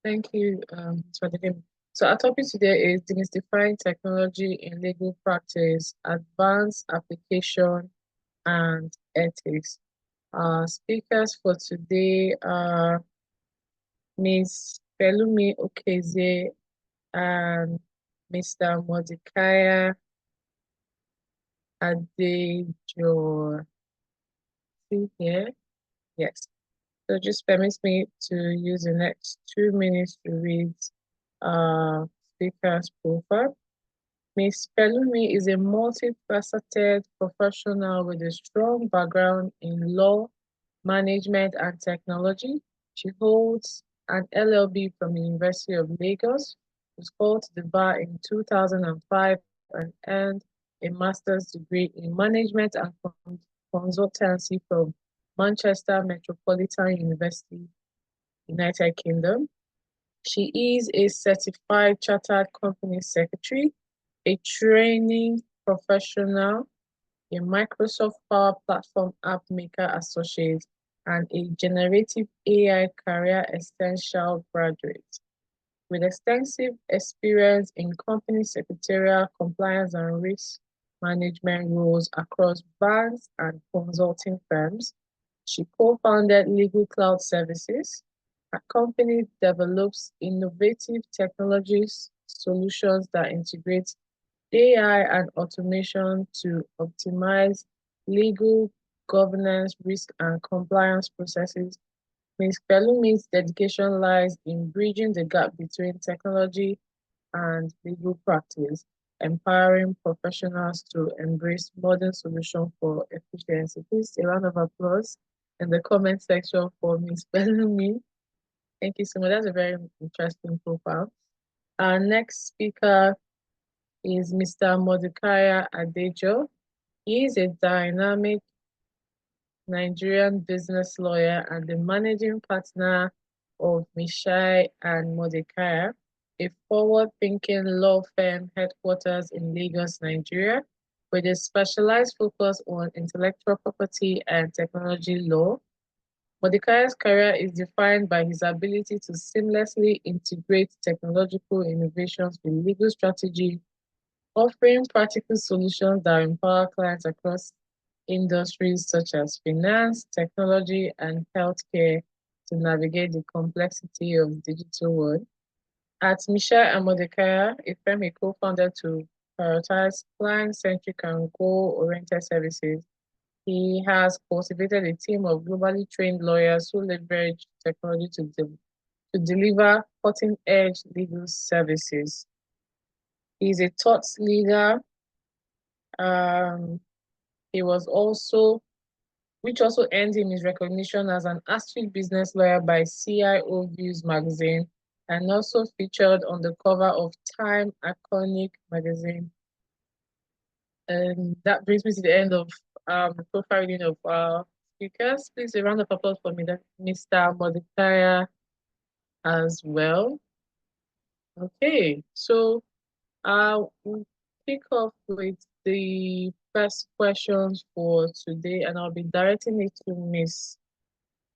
Thank you for the game. So our topic today is demystifying technology in legal practice, advanced application, and ethics. Our speakers for today are Ms. Pelumi Okeze and Mr. Mordecai Adejo. See here? Yes. So just permit me to use the next 2 minutes to read speaker's profile. Ms. Pelumi is a multifaceted professional with a strong background in law, management, and technology. She holds an LLB from the University of Lagos, was called to the bar in 2005 and earned a master's degree in management and consultancy from Manchester Metropolitan University, United Kingdom. She is a certified chartered company secretary, a training professional, a Microsoft Power Platform app maker associate, and a generative AI career essential graduate. With extensive experience in company secretarial, compliance, and risk management roles across banks and consulting firms, she co-founded Legal Cloud Services. A company develops innovative technologies solutions that integrate AI and automation to optimize legal governance, risk, and compliance processes. Ms. Pelumi's dedication lies in bridging the gap between technology and legal practice, empowering professionals to embrace modern solutions for efficiency. Please, a round of applause in the comment section for Ms. Pelumi. Thank you so much. That's a very interesting profile. Our next speaker is Mr. Mordecai Adejo. He is a dynamic Nigerian business lawyer and the managing partner of Mishai and Mordecai, a forward-thinking law firm headquarters in Lagos, Nigeria, with a specialized focus on intellectual property and technology law. Mordecai's career is defined by his ability to seamlessly integrate technological innovations with legal strategy, offering practical solutions that empower clients across industries such as finance, technology, and healthcare to navigate the complexity of the digital world. At Mishai and Mordecai, a firm he co-founded to prioritize client-centric and goal-oriented services, he has cultivated a team of globally trained lawyers who leverage technology to deliver cutting-edge legal services. He's a thought leader. He was also, which also earned him his recognition as an astute business lawyer by CIO Views magazine, and also featured on the cover of Time Iconic magazine. And that brings me to the end of the profile reading of our speakers. Please, a round of applause for me, Mr. Mordecai as well. Okay, so we'll kick off with the first questions for today, and I'll be directing it to Ms.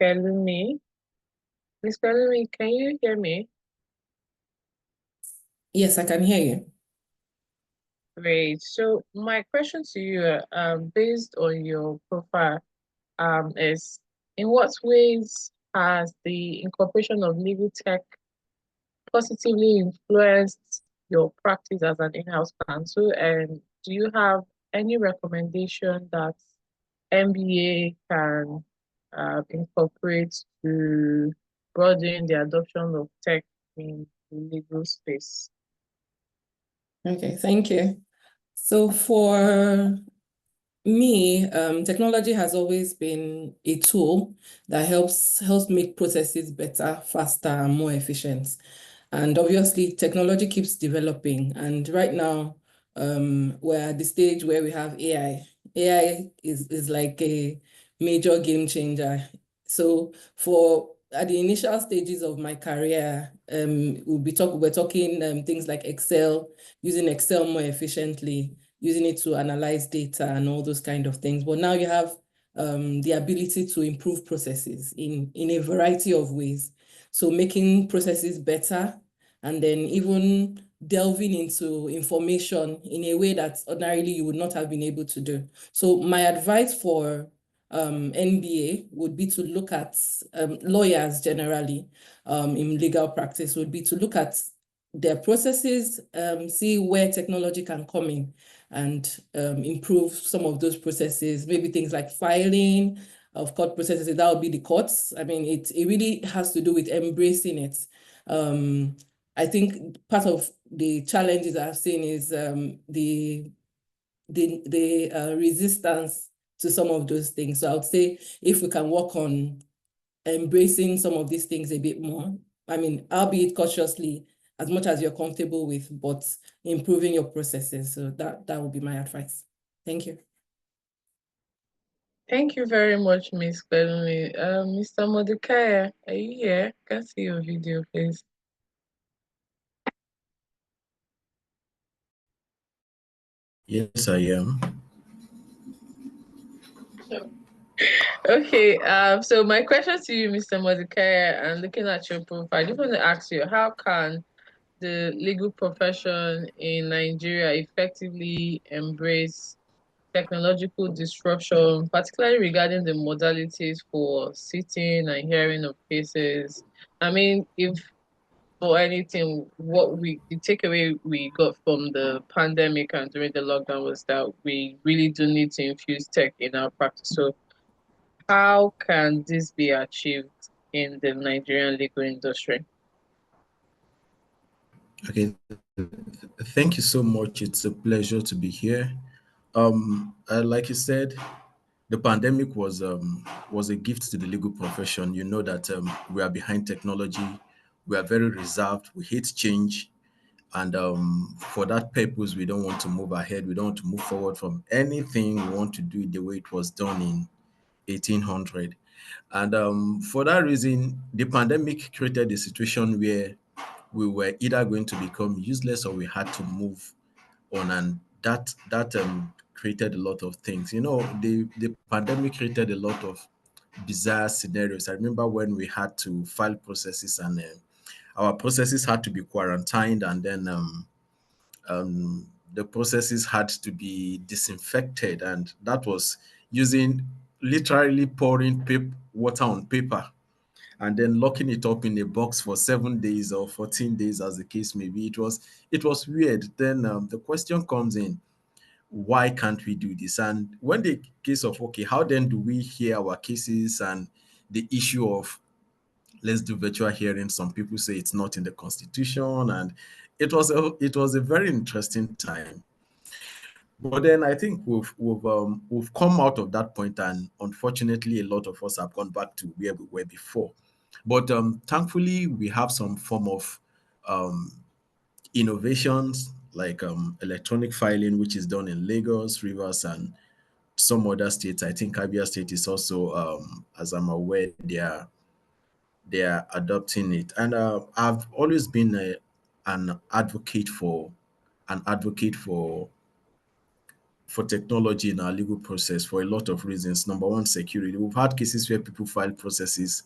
Pelumi. Ms. Pelumi, can you hear me? Yes, I can hear you. Great. So my question to you, based on your profile, is in what ways has the incorporation of legal tech positively influenced your practice as an in-house counsel? And do you have any recommendation that MBA can incorporate to broaden the adoption of tech in the legal space? Okay, thank you. So for me, technology has always been a tool that helps make processes better, faster, and more efficient. And obviously, technology keeps developing. And right now, we're at the stage where we have AI. AI is like a major game changer. So at the initial stages of my career, we're talking things like Excel, using Excel more efficiently, using it to analyze data and all those kind of things. But now you have the ability to improve processes in a variety of ways. So making processes better, and then even delving into information in a way that ordinarily you would not have been able to do. So my advice for NBA would be to look at lawyers generally in legal practice would be to look at their processes, see where technology can come in and improve some of those processes, maybe things like filing of court processes. That would be the courts. I mean, it really has to do with embracing it. I think part of the challenges I've seen is the resistance to some of those things. So I would say if we can work on embracing some of these things a bit more, I mean, albeit cautiously, as much as you're comfortable with, but improving your processes. So that would be my advice. Thank you. Thank you very much, Miss Pelumi. Mr. Mordecai, are you here? Can see your video, please. Yes, I am. Okay, so my question to you, Mr. Mordecai, and looking at your profile, I just want to ask you, how can the legal profession in Nigeria effectively embrace technological disruption, particularly regarding the modalities for sitting and hearing of cases? I mean, if for anything, the takeaway we got from the pandemic and during the lockdown was that we really do need to infuse tech in our practice. So how can this be achieved in the Nigerian legal industry? Okay, thank you so much. It's a pleasure to be here. Like you said, the pandemic was a gift to the legal profession. You know that we are behind technology. We are very reserved. We hate change, and for that purpose, we don't want to move ahead. We don't want to move forward from anything. We want to do it the way it was done in 1800. And for that reason, the pandemic created a situation where we were either going to become useless or we had to move on, and that created a lot of things. You know, the pandemic created a lot of bizarre scenarios. I remember when we had to file processes, and our processes had to be quarantined, and then the processes had to be disinfected, and that was using literally pouring water on paper and then locking it up in a box for 7 days or 14 days, as the case may be. It was weird. Then the question comes in: why can't we do this? And when the case of, okay, how then do we hear our cases, and the issue of let's do virtual hearing, some people say it's not in the constitution, and it was a very interesting time. But then I think we've come out of that point, and unfortunately, a lot of us have gone back to where we were before. But thankfully, we have some form of um, innovations like electronic filing, which is done in Lagos, Rivers, and some other states. I think Abia State is also, as I'm aware, they are adopting it. And I've always been an advocate for an advocate for technology in our legal process for a lot of reasons. Number one, security. We've had cases where people file processes,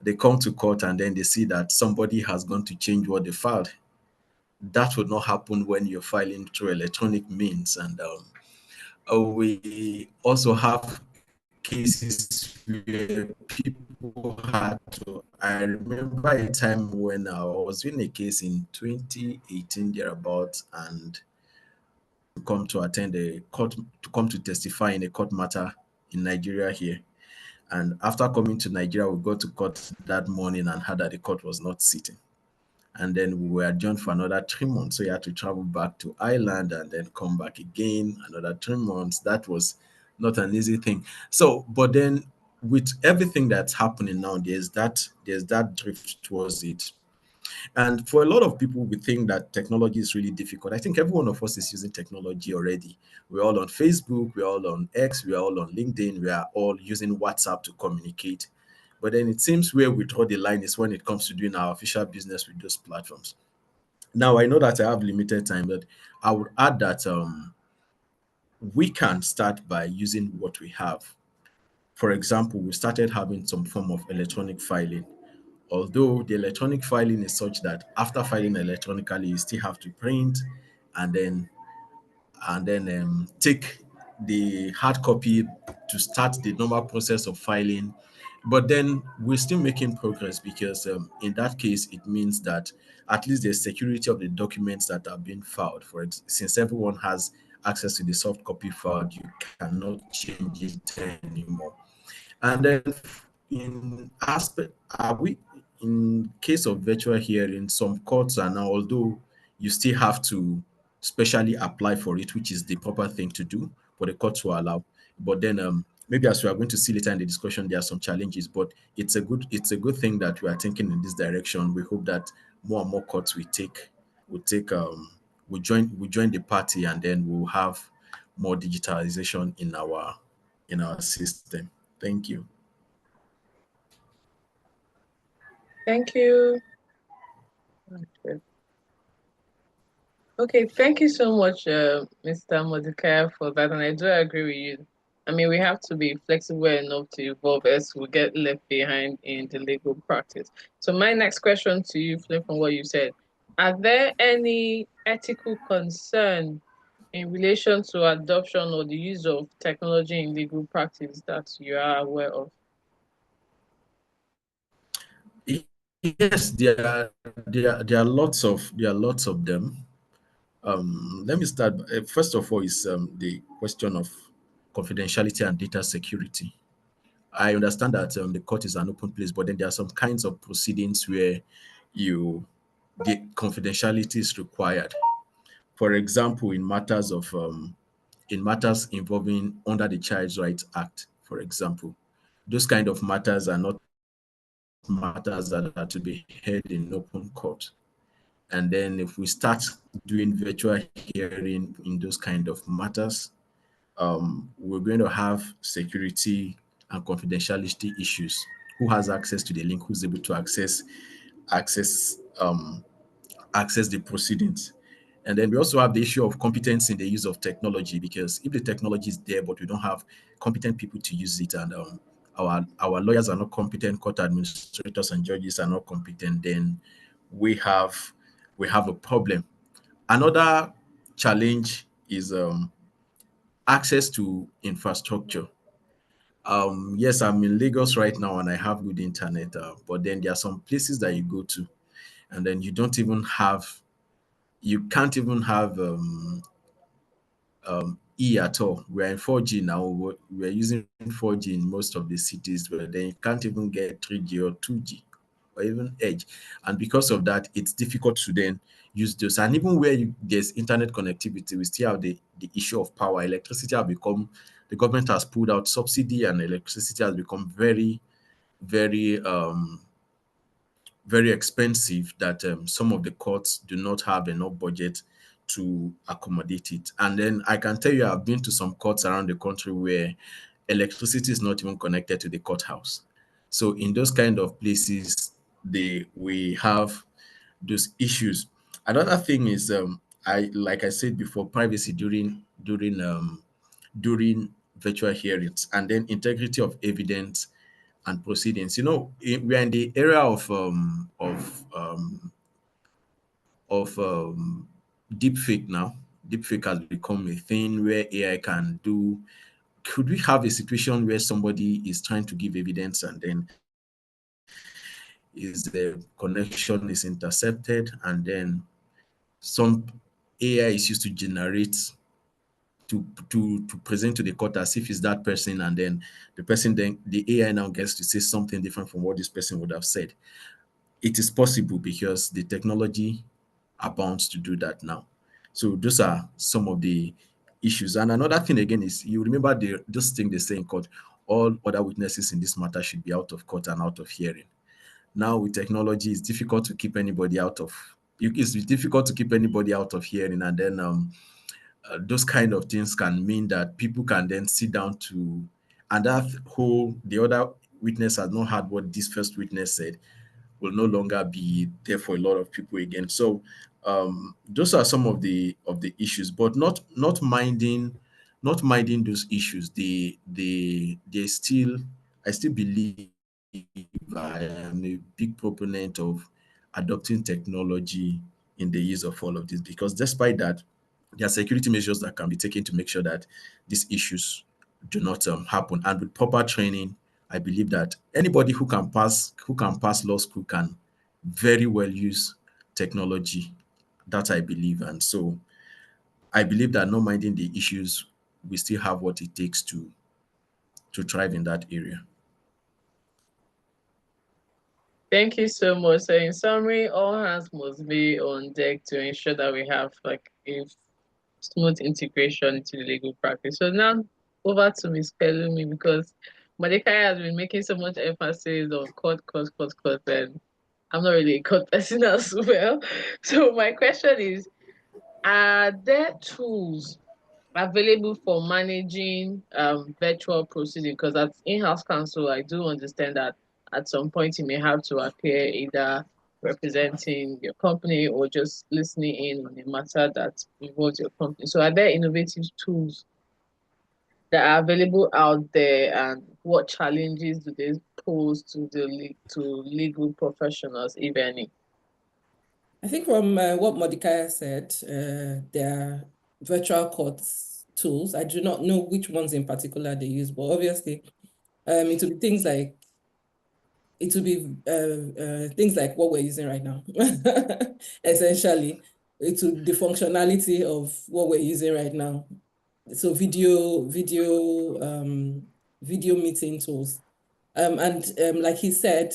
they come to court, and then they see that somebody has gone to change what they filed. That would not happen when you're filing through electronic means. And we also have cases where people had to. I remember a time when I was in a case in 2018 thereabouts, and come to attend a court, to come to testify in a court matter in Nigeria here. And after coming to Nigeria, we got to court that morning and heard that the court was not sitting. And then we were adjourned for another 3 months. So you had to travel back to Ireland and then come back again, another 3 months. That was not an easy thing. So, but then with everything that's happening now, there's that drift towards it. And for a lot of people, we think that technology is really difficult. I think every one of us is using technology already. We're all on Facebook, we're all on X, we're all on LinkedIn, we are all using WhatsApp to communicate. But then it seems where we draw the line is when it comes to doing our official business with those platforms. Now, I know that I have limited time, but I would add that we can start by using what we have. For example, we started having some form of electronic filing Although the electronic filing is such that after filing electronically, you still have to print and then take the hard copy to start the normal process of filing. But then we're still making progress because in that case, it means that at least the security of the documents that are being filed, since everyone has access to the soft copy file, you cannot change it anymore. And then in aspect, are we in case of virtual hearing, some courts are now, although you still have to specially apply for it, which is the proper thing to do for the court to allow. But then maybe as we are going to see later in the discussion, there are some challenges, but it's a good thing that we are thinking in this direction. We hope that more and more courts will join the party, and then we'll have more digitalization in our system. Thank you. Thank you. Okay, thank you so much, Mr. Mordecai, for that. And I do agree with you. I mean, we have to be flexible enough to evolve as we get left behind in the legal practice. So my next question to you, flip from what you said, are there any ethical concern in relation to adoption or the use of technology in legal practice that you are aware of? Yes, there are lots of them. Let me start. First of all, is the question of confidentiality and data security. I understand that the court is an open place, but then there are some kinds of proceedings where you the confidentiality is required. For example, in matters involving under the Child Rights Act, for example, those kind of matters are not matters that are to be heard in open court. And then if we start doing virtual hearing in those kind of matters, we're going to have security and confidentiality issues. Who has access to the link? Who's able to access um, access the proceedings? And then we also have the issue of competence in the use of technology, because if the technology is there but we don't have competent people to use it, and our lawyers are not competent, court administrators and judges are not competent, then we have we have a problem. Another challenge is access to infrastructure. Yes, I'm in Lagos right now and I have good internet, but then there are some places that you go to and then you can't even have E at all. We're in 4G now. We're using 4G in most of the cities, but then you can't even get 3G or 2G or even Edge. And because of that, it's difficult to then use those. And even where there's internet connectivity, we still have the issue of power. The government has pulled out subsidy, and electricity has become very, very very expensive, that some of the courts do not have enough budget to accommodate it. And then I can tell you, I've been to some courts around the country where electricity is not even connected to the courthouse. So in those kind of places, we have those issues. Another thing is, like I said before, privacy during virtual hearings, and then integrity of evidence and proceedings. We are in the era of deepfake now. Deepfake has become a thing where AI can do. Could we have a situation where somebody is trying to give evidence and then the connection is intercepted, and then some AI is used to generate to present to the court as if it's that person, and then the AI now gets to say something different from what this person would have said. It is possible because the technology abounds to do that now. So those are some of the issues. And another thing again is, you remember this thing they say in court: all other witnesses in this matter should be out of court and out of hearing. Now with technology, it's difficult to keep anybody out of hearing, and then those kind of things can mean that people can then sit down and the other witness has not heard what this first witness said, will no longer be there for a lot of people again. So those are some of the issues, but not minding those issues. They still I still believe I am a big proponent of adopting technology in the use of all of this, because despite that, there are security measures that can be taken to make sure that these issues do not happen. And with proper training, I believe that anybody who can pass law school can very well use technology. That I believe. And so I believe that not minding the issues, we still have what it takes to thrive in that area. Thank you so much. So in summary, all hands must be on deck to ensure that we have like a smooth integration into the legal practice. So now over to Ms. Pelumi, because Mordecai has been making so much emphasis on court, and I'm not really a court person as well. So my question is, are there tools available for managing virtual proceeding? Because as in-house counsel, I do understand that at some point you may have to appear either representing your company or just listening in on a matter that involves your company. So are there innovative tools that are available out there, and what challenges do they pose to to legal professionals, if any? I think from what Mordecai said, there are virtual courts tools. I do not know which ones in particular they use, but obviously, it will be things like what we're using right now. Essentially, the functionality of what we're using right now. So video meeting tools. And like he said,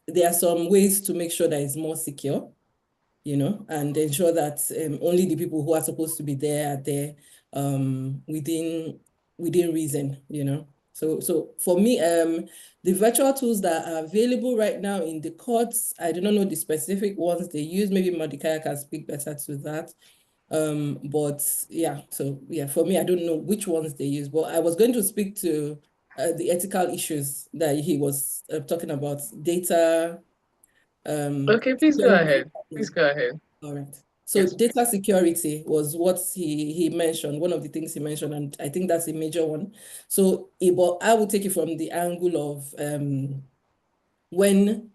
there are some ways to make sure that it's more secure, and ensure that only the people who are supposed to be there are there within reason. So for me, the virtual tools that are available right now in the courts, I do not know the specific ones they use. Maybe Mordecai can speak better to that. But yeah, so yeah, for me, I don't know which ones they use, but I was going to speak to the ethical issues that he was talking about, data. Okay, please go Security. ahead. Please go ahead. All right. So Yes, data please. security was what he mentioned, one of the things he mentioned, and I think that's a major one. So, but I will take it from the angle of when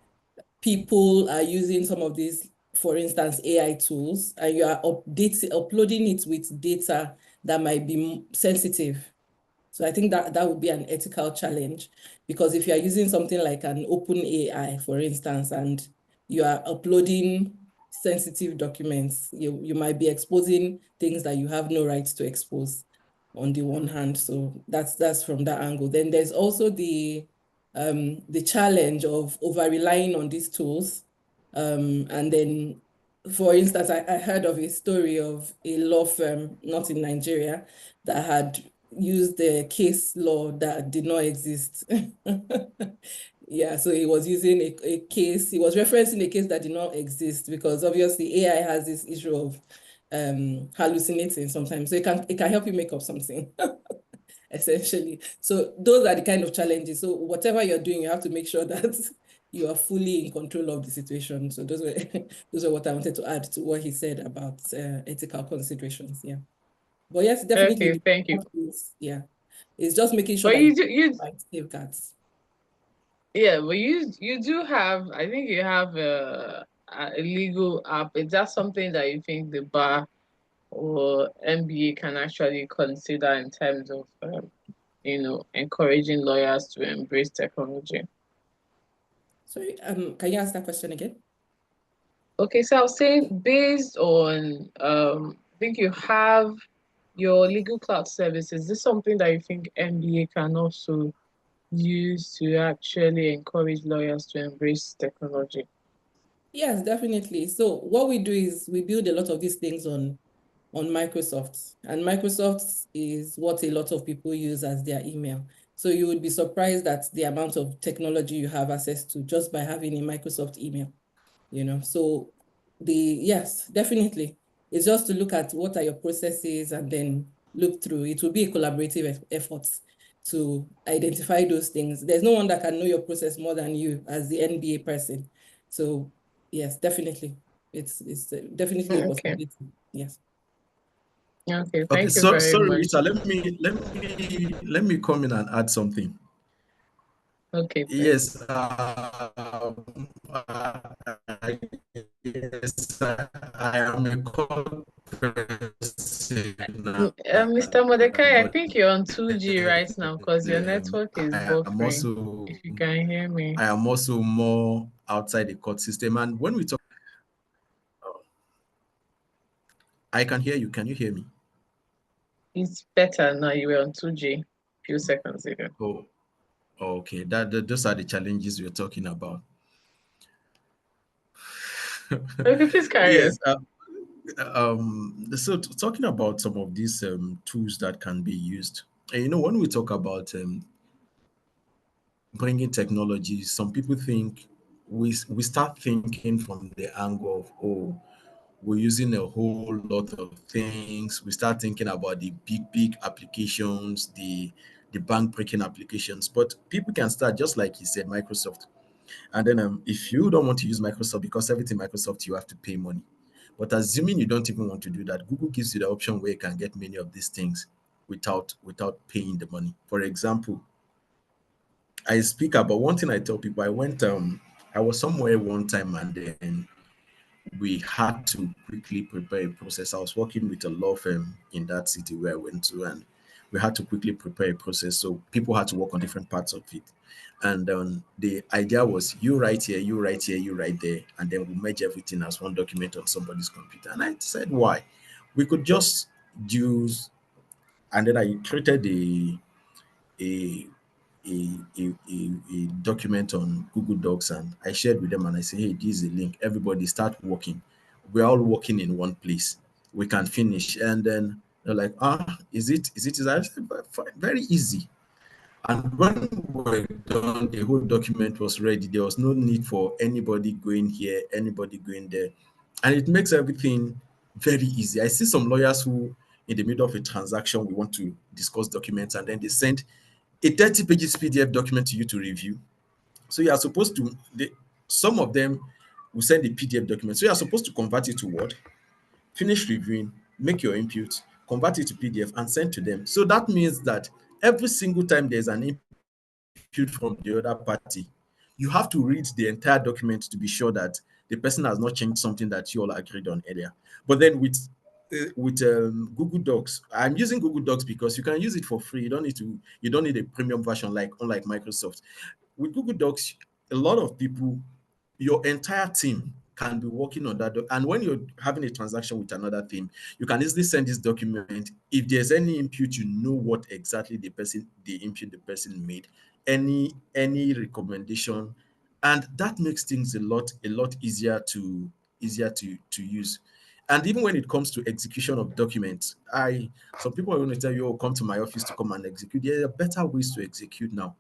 people are using some of these, for instance, AI tools, and you are uploading it with data that might be sensitive. So I think that would be an ethical challenge, because if you are using something like an open AI, for instance, and you are uploading sensitive documents, you might be exposing things that you have no right to expose on the one hand. So that's from that angle. Then there's also the challenge of over-relying on these tools. And then, for instance, I heard of a story of a law firm, not in Nigeria, that had used the case law that did not exist. Yeah, so he was using a case, he was referencing a case that did not exist, because obviously AI has this issue of hallucinating sometimes. So it can help you make up something, essentially. So those are the kind of challenges. So whatever you're doing, you have to make sure that you are fully in control of the situation. So those are what I wanted to add to what he said about ethical considerations. Yeah. But yes, definitely Okay, the thank you. yeah. It's just making sure But that you you like safeguards. yeah, but you do have, I think you have a legal app. Is that something that you think the bar or MBA can actually consider in terms of encouraging lawyers to embrace technology? Sorry, can you ask that question again? Okay, so I was saying, based on I think you have your legal cloud services. Is this something that you think MBA can also use to actually encourage lawyers to embrace technology? Yes, definitely. So what we do is we build a lot of these things on Microsoft, and Microsoft is what a lot of people use as their email. So you would be surprised at the amount of technology you have access to just by having a Microsoft email. So yes, definitely. It's just to look at what are your processes and then look through. It will be a collaborative effort to identify those things. There's no one that can know your process more than you as the NBA person. So yes, definitely. It's definitely a Okay. possibility. Yes. Okay, Okay, thank you so very sorry, much. Rita. Let me come in and add something. Okay, Yes, thanks. yes, I am a call person, Mr. Mordecai, I but think you're on 2G right now because your network is I am buffering. also If you can hear me, more outside the court system. And when we talk, I can hear you. Can you hear me? it's better now. You were on 2G a few seconds ago. Oh, okay. Those are the challenges we're talking about. Okay, please carry on. Yes. So talking about some of these tools that can be used, and when we talk about bringing technology, some people think we start thinking from the angle of, oh, we're using a whole lot of things. We start thinking about the big applications, the bank breaking applications. But people can start just like you said, Microsoft. And then if you don't want to use Microsoft, because everything Microsoft you have to pay money. But assuming you don't even want to do that, Google gives you the option where you can get many of these things without paying the money. For example, I speak about one thing. I tell people, I was somewhere one time, and then we had to quickly prepare a process. I was working with a law firm in that city where I went to, and we had to quickly prepare a process. So people had to work on different parts of it. And the idea was you write here, you write here, you write there, and then we merge everything as one document on somebody's computer. And I said, why? We could just use, and then I created a a document on Google Docs, and I shared with them, and I say, hey, this is a link. Everybody start working. We're all working in one place. We can finish. And then they're like, is it? I said, very easy. And when we were done, the whole document was ready. There was no need for anybody going here, anybody going there. And it makes everything very easy. I see some lawyers who, in the middle of a transaction, we want to discuss documents, and then they send a 30 pages PDF document to you to review. So you are supposed to, some of them will send a PDF document. So you are supposed to convert it to Word, finish reviewing, make your input, convert it to PDF, and send to them. So that means that every single time there's an input from the other party, you have to read the entire document to be sure that the person has not changed something that you all agreed on earlier. But then with Google Docs, I'm using Google Docs because you can use it for free. You don't need a premium version like unlike Microsoft. With Google Docs, a lot of people, your entire team can be working on that. And when you're having a transaction with another team, you can easily send this document. If there's any input, you know what exactly the input the person made, any recommendation, and that makes things a lot easier to use. And even when it comes to execution of documents, some people are going to tell you, oh, come to my office to come and execute. There are better ways to execute now.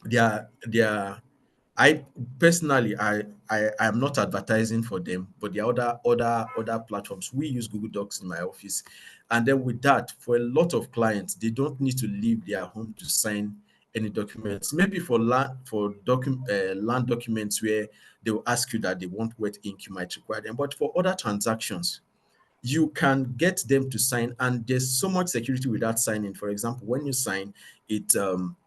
There are I personally, I am not advertising for them, but the other platforms. We use Google Docs in my office, and then with that, for a lot of clients, they don't need to leave their home to sign any documents. Maybe for land documents where they will ask you that they want wet ink, you might require them. But for other transactions, you can get them to sign, and there's so much security with that signing. For example, when you sign it,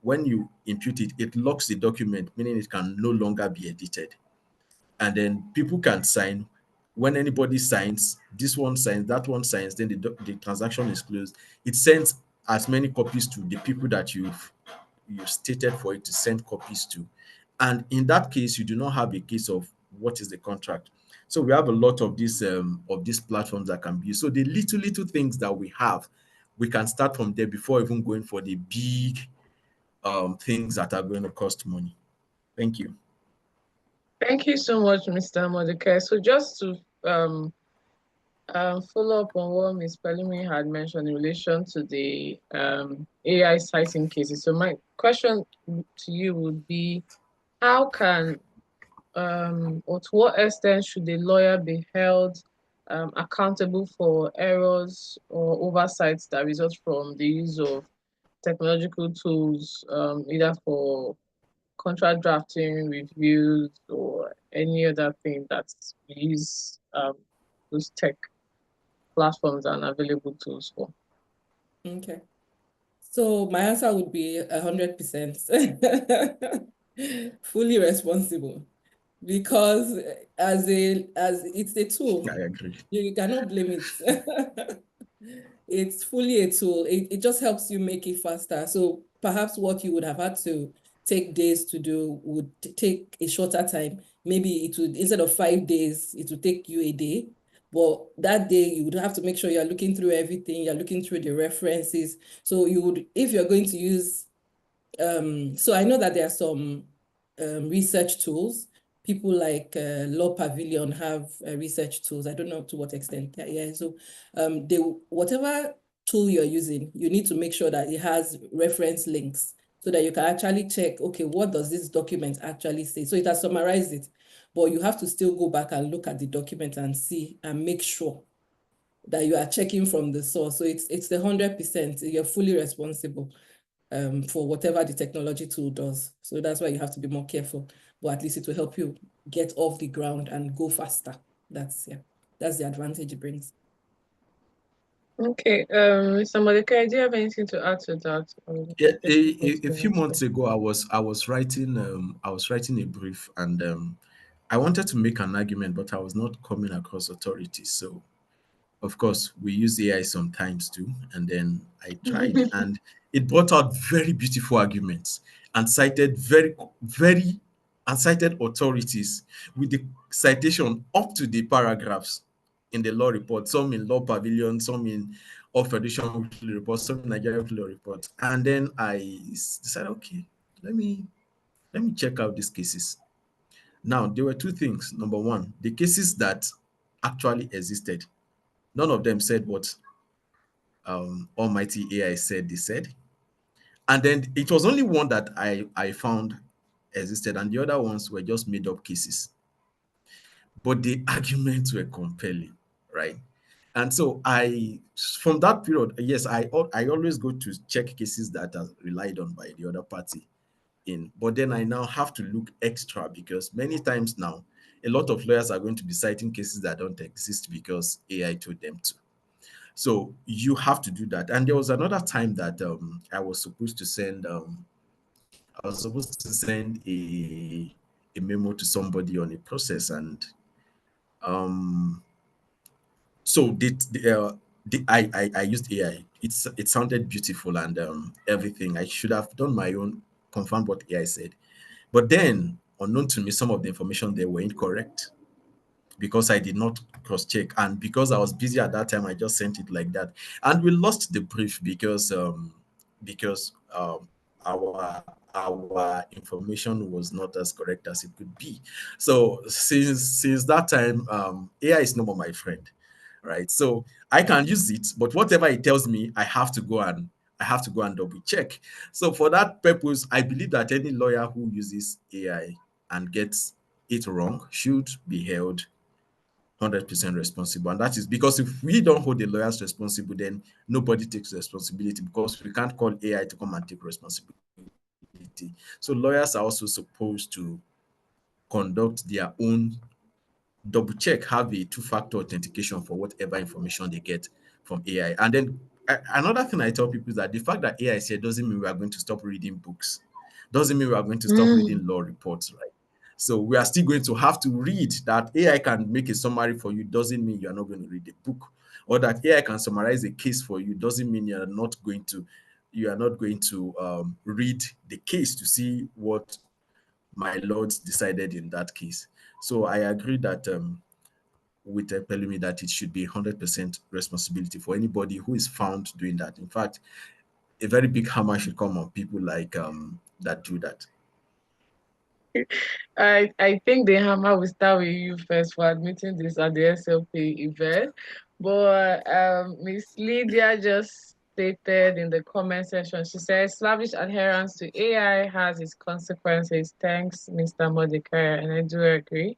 when you impute it, it locks the document, meaning it can no longer be edited. And then people can sign. When anybody signs, this one signs, that one signs, then the transaction is closed. It sends as many copies to the people that you've stated for it to send copies to. And in that case, you do not have a case of what is the contract. So we have a lot of these platforms that can be used. So the little things that we have, we can start from there before even going for the big things that are going to cost money. Thank you. Thank you so much, Mr. Mordecai. So just to follow up on what Ms. Pelumi had mentioned in relation to the AI citing cases. So my question to you would be, how can or to what extent should a lawyer be held accountable for errors or oversights that result from the use of technological tools, either for contract drafting, reviews, or any other thing that we use those tech platforms and available tools for? Okay. So my answer would be 100%. Fully responsible. Because as it's a tool, I agree. you cannot blame it. It's fully a tool. It just helps you make it faster. So perhaps what you would have had to take days to do would take a shorter time. Maybe it would, instead of 5 days, it would take you a day. But that day you would have to make sure you're looking through everything, you're looking through the references. So you would, if you're going to use so I know that there are some research tools. People like Law Pavilion have research tools. I don't know to what extent. Yeah. So they whatever tool you're using, you need to make sure that it has reference links so that you can actually check, okay, what does this document actually say? So it has summarized it, but you have to still go back and look at the document and see and make sure that you are checking from the source. So it's the 100%. You're fully responsible for whatever the technology tool does. So that's why you have to be more careful, but at least it will help you get off the ground and go faster. That's the advantage it brings. Okay, Mr. Mordecai, do you have anything to add to that? Or Yeah, take it to a the few next months one? ago, I was writing a brief, and I wanted to make an argument, but I was not coming across authority. So of course, we use AI sometimes too. And then I tried, and it brought out very beautiful arguments and cited very and cited authorities with the citation up to the paragraphs in the law report, some in Law Pavilion, some in All Federation Weekly Report, some in Nigeria Weekly Report. And then I decided, okay, let me check out these cases. Now, there were two things. Number one, the cases that actually existed, none of them said what Almighty AI said they said. And then it was only one that I found existed, and the other ones were just made up cases. But the arguments were compelling, right? And so from that period, yes, I always go to check cases that are relied on by the other party in. But then I now have to look extra because many times now, a lot of lawyers are going to be citing cases that don't exist because AI told them to. So you have to do that. And there was another time that I was supposed to send a memo to somebody on a process, and um so I used AI. It sounded beautiful and everything. I should have done my own, confirm what AI said. But then, unknown to me, some of the information there were incorrect because I did not cross check, and because I was busy at that time, I just sent it like that, and we lost the brief because our information was not as correct as it could be. So since that time, AI is no more my friend, right? So I can use it, but whatever it tells me, I have to go and double check. So for that purpose, I believe that any lawyer who uses AI and gets it wrong should be held 100% responsible. And that is because if we don't hold the lawyers responsible, then nobody takes responsibility because we can't call AI to come and take responsibility. So lawyers are also supposed to conduct their own double check, have a two-factor authentication for whatever information they get from AI. And then another thing I tell people is that the fact that AI is here doesn't mean we are going to stop reading books, doesn't mean we are going to stop reading law reports, right? So we are still going to have to read. That AI can make a summary for you doesn't mean you are not going to read the book, or that AI can summarize a case for you doesn't mean you are not going to read the case to see what my lords decided in that case. So I agree that with Pelumi that it should be 100% responsibility for anybody who is found doing that. In fact, a very big hammer should come on people like that do that. I think the hammer will start with you first for admitting this at the SLP event. But Miss Lydia just stated in the comment section, she says slavish adherence to AI has its consequences. Thanks, Mr. Mordecai, and I do agree.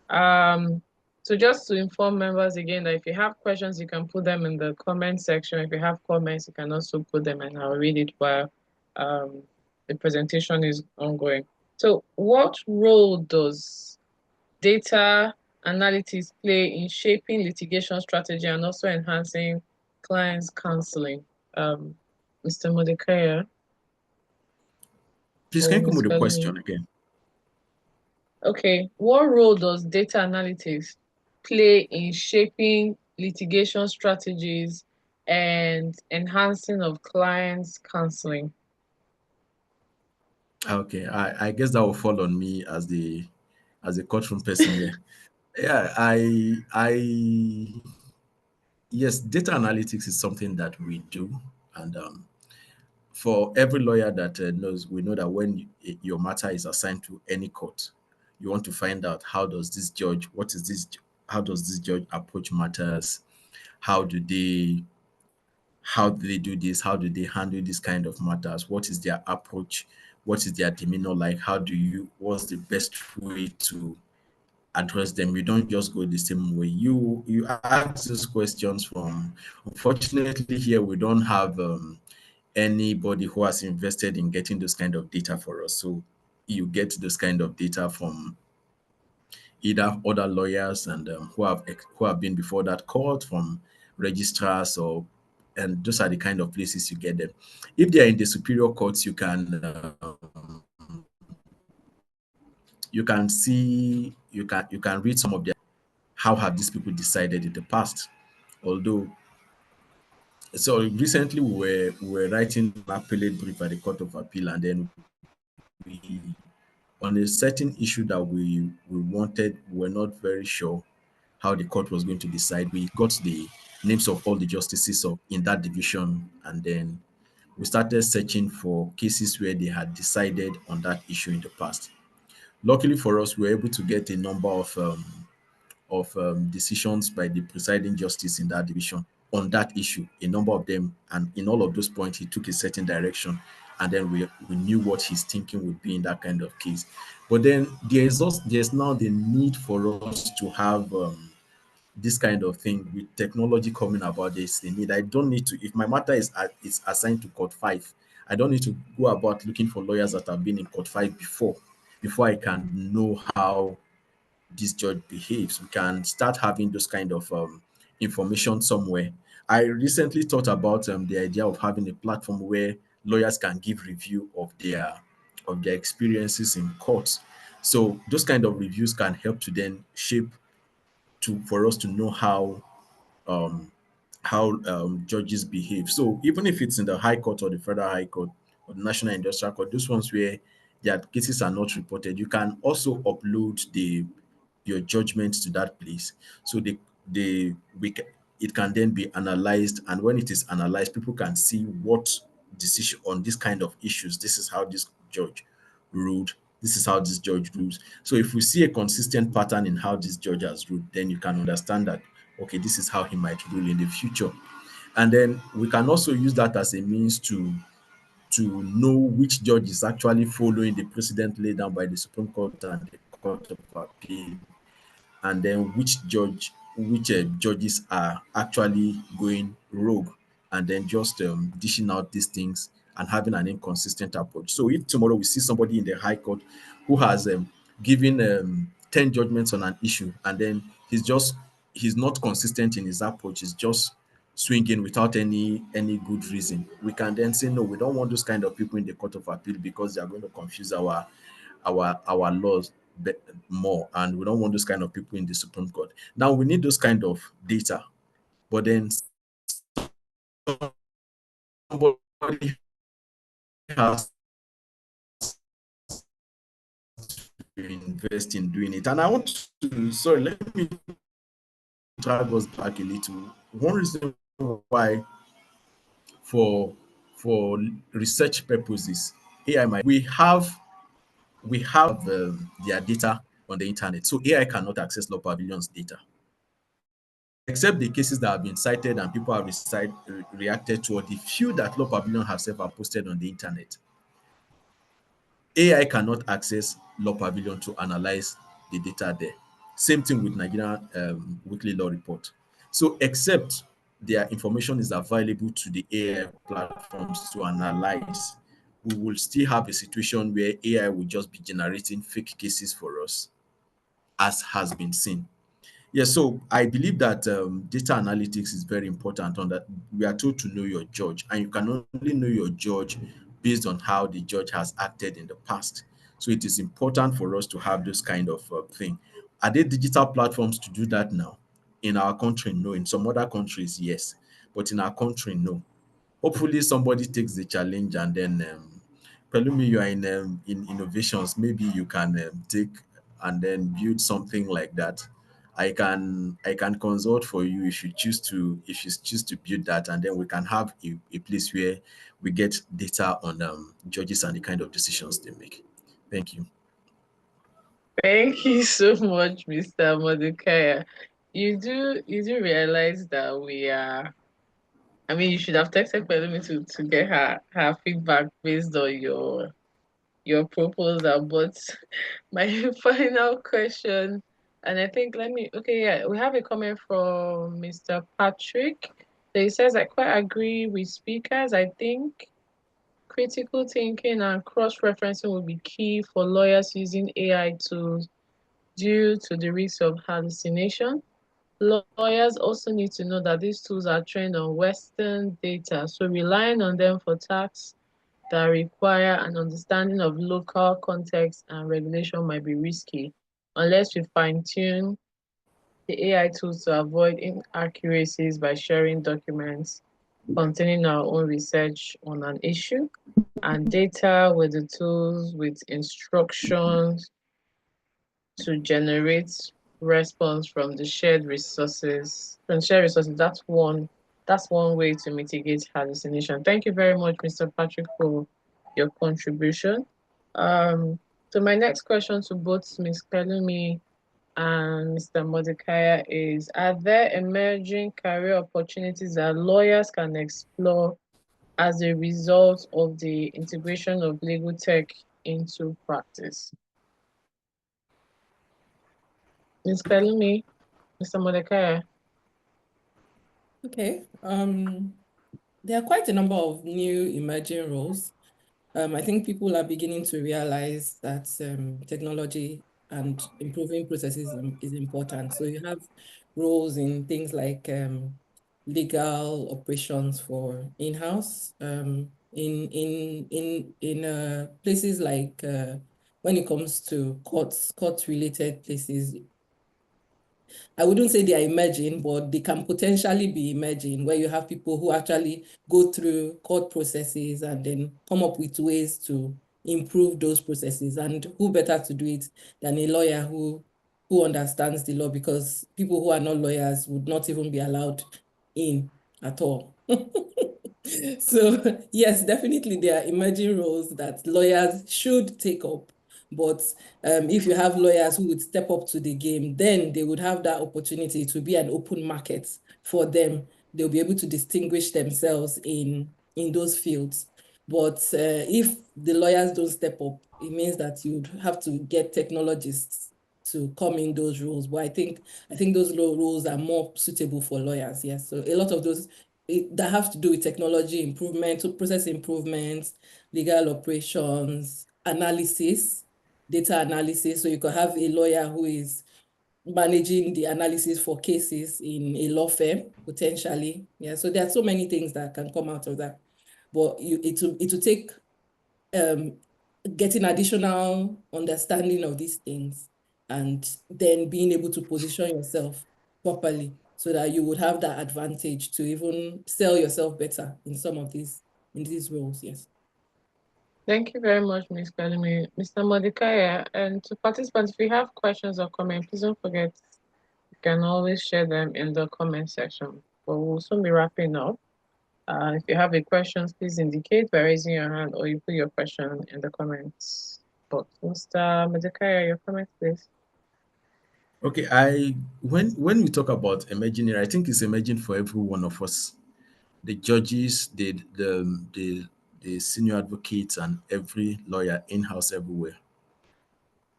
Um, so just to inform members again that if you have questions, you can put them in the comment section. If you have comments, you can also put them and I'll read it while the presentation is ongoing. So what role does data analytics play in shaping litigation strategy and also enhancing clients counseling? Mr. Modekaya Please, can or you come Ms. with the question Pelumi. again? Okay, what role does data analytics play in shaping litigation strategies and enhancing of clients' counseling? Okay, I guess that will fall on me as a courtroom person here. Yeah, yes, data analytics is something that we do, and for every lawyer that knows, we know that when your matter is assigned to any court, you want to find out how does this judge, what is this, how does this judge approach matters, how do they how do they do this, how do they handle this kind of matters, what is their approach, what is their demeanor like, how do you, what's the best way to address them. You don't just go the same way. You ask these questions from. Unfortunately, here we don't have anybody who has invested in getting those kind of data for us. So you get those kind of data from either other lawyers and who have been before that court, from registrars, or and those are the kind of places you get them. If they are in the superior courts, you can see you can read some of their how have these people decided in the past. Although, so recently we were writing an appellate brief at the Court of Appeal, and then we on a certain issue that we wanted, we were not very sure how the court was going to decide. We got the names of all the justices of in that division, and then we started searching for cases where they had decided on that issue in the past. Luckily for us, we were able to get a number of decisions by the presiding justice in that division on that issue, a number of them, and in all of those points, he took a certain direction, and then we knew what his thinking would be in that kind of case. But then there's now the need for us to have this kind of thing with technology coming about. There's the need. I don't need to, if my matter is assigned to court 5, I don't need to go about looking for lawyers that have been in court 5 before I can know how this judge behaves. We can start having those kind of information somewhere. I recently thought about the idea of having a platform where lawyers can give review of their experiences in court. So those kind of reviews can help to then shape to for us to know um, how judges behave. So even if it's in the High Court or the Federal High Court or the National Industrial Court, those ones where their cases are not reported, you can also upload your judgment to that place. So they we ca- it can then be analyzed, and when it is analyzed, people can see what decision on this kind of issues. This is how this judge ruled. This is how this judge rules. So if we see a consistent pattern in how this judge has ruled, then you can understand that okay, this is how he might rule in the future. And then we can also use that as a means to know which judge is actually following the precedent laid down by the Supreme Court and the Court of Appeal, and then which judges are actually going rogue, and then just dishing out these things and having an inconsistent approach. So if tomorrow we see somebody in the High Court who has given 10 judgments on an issue, and then he's not consistent in his approach, he's just swinging without any good reason, we can then say no, we don't want those kind of people in the Court of Appeal because they are going to confuse our laws more, and we don't want those kind of people in the Supreme Court. Now we need those kind of data, but then somebody has to invest in doing it. And I want to, sorry, let me drag us back a little. One reason why for for research purposes, AI might we have their data on the internet, so AI cannot access Law Pavilion's data except the cases that have been cited and people have reacted to, or the few that Law Pavilion has ever posted on the internet. AI cannot access Law Pavilion to analyze the data there. Same thing with Nigerian Weekly Law Report. So, except their information is available to the AI platforms to analyze, we will still have a situation where AI will just be generating fake cases for us, as has been seen. Yeah, so I believe that data analytics is very important. On that, we are told to know your judge, and you can only know your judge based on how the judge has acted in the past. So it is important for us to have this kind of thing. Are there digital platforms to do that now? In our country, no. In some other countries, yes, but in our country, no. Hopefully, somebody takes the challenge, and then Pelumi, you are in innovations. Maybe you can take and then build something like that. I can consult for you if you choose to build that, and then we can have a place where we get data on judges and the kind of decisions they make. Thank you. Thank you so much, Mr. Mordecai. You do realize that we are. I mean, you should have texted Pelumi to get her feedback based on your proposal. But my final question, and I think okay, yeah, we have a comment from Mr. Patrick. So he says, I quite agree with speakers. I think critical thinking and cross-referencing will be key for lawyers using AI tools due to the risk of hallucination. Lawyers also need to know that these tools are trained on Western data, so relying on them for tasks that require an understanding of local context and regulation might be risky unless we fine-tune the AI tools to avoid inaccuracies by sharing documents containing our own research on an issue and data with the tools with instructions to generate response from the shared resources. From shared resources, that's one way to mitigate hallucination. Thank you very much, Mr. Patrick, for your contribution. So my next question to both Ms. Pelumi and Mr. Mordecai is, are there emerging career opportunities that lawyers can explore as a result of the integration of legal tech into practice? Ms. Pelumi, Mr. Mordecai. Okay. There are quite a number of new emerging roles. I think people are beginning to realize that technology and improving processes is important. So you have roles in things like legal operations for in-house, in places like when it comes to court-related places. I wouldn't say they are emerging, but they can potentially be emerging, where you have people who actually go through court processes and then come up with ways to improve those processes. And who better to do it than a lawyer who understands the law, because people who are not lawyers would not even be allowed in at all. So yes, definitely there are emerging roles that lawyers should take up. But if you have lawyers who would step up to the game, then they would have that opportunity to be an open market for them. They'll be able to distinguish themselves in those fields. But if the lawyers don't step up, it means that you'd have to get technologists to come in those roles. But I think those roles are more suitable for lawyers. Yes. So a lot of those that have to do with technology improvement, process improvements, legal operations, analysis, data analysis. So you could have a lawyer who is managing the analysis for cases in a law firm, potentially. Yeah, so there are so many things that can come out of that. But it will take getting additional understanding of these things and then being able to position yourself properly so that you would have that advantage to even sell yourself better in some of these roles. Yes. Thank you very much, Ms. Pelumi. Mr. Mordecai, and to participants, if you have questions or comments, please don't forget you can always share them in the comment section. But we'll soon be wrapping up. If you have a question, please indicate by raising your hand or you put your question in the comments box. Mr. Mordecai, your comment, please. Okay, when we talk about emerging era, I think it's emerging for every one of us. The judges, the senior advocates, and every lawyer in-house everywhere.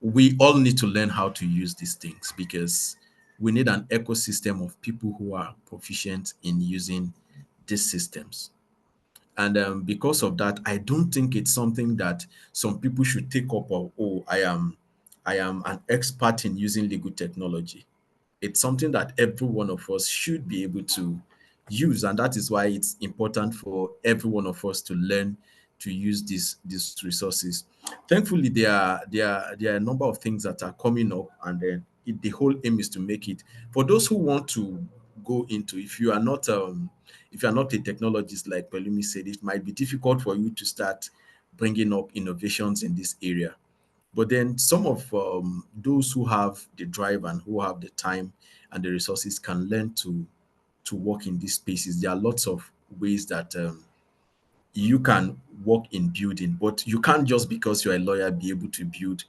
We all need to learn how to use these things because we need an ecosystem of people who are proficient in using these systems. And because of that, I don't think it's something that some people should take up of, oh, I am an expert in using legal technology. it's something that every one of us should be able to use, and that is why it's important for every one of us to learn to use these resources. Thankfully, there are a number of things that are coming up, and then the whole aim is to make it for those who want to go into. If you are not a technologist, like Pelumi said, it might be difficult for you to start bringing up innovations in this area. But then some of those who have the drive and who have the time and the resources can learn to work in these spaces. There are lots of ways that you can work in building, but you can't just because you're a lawyer be able to build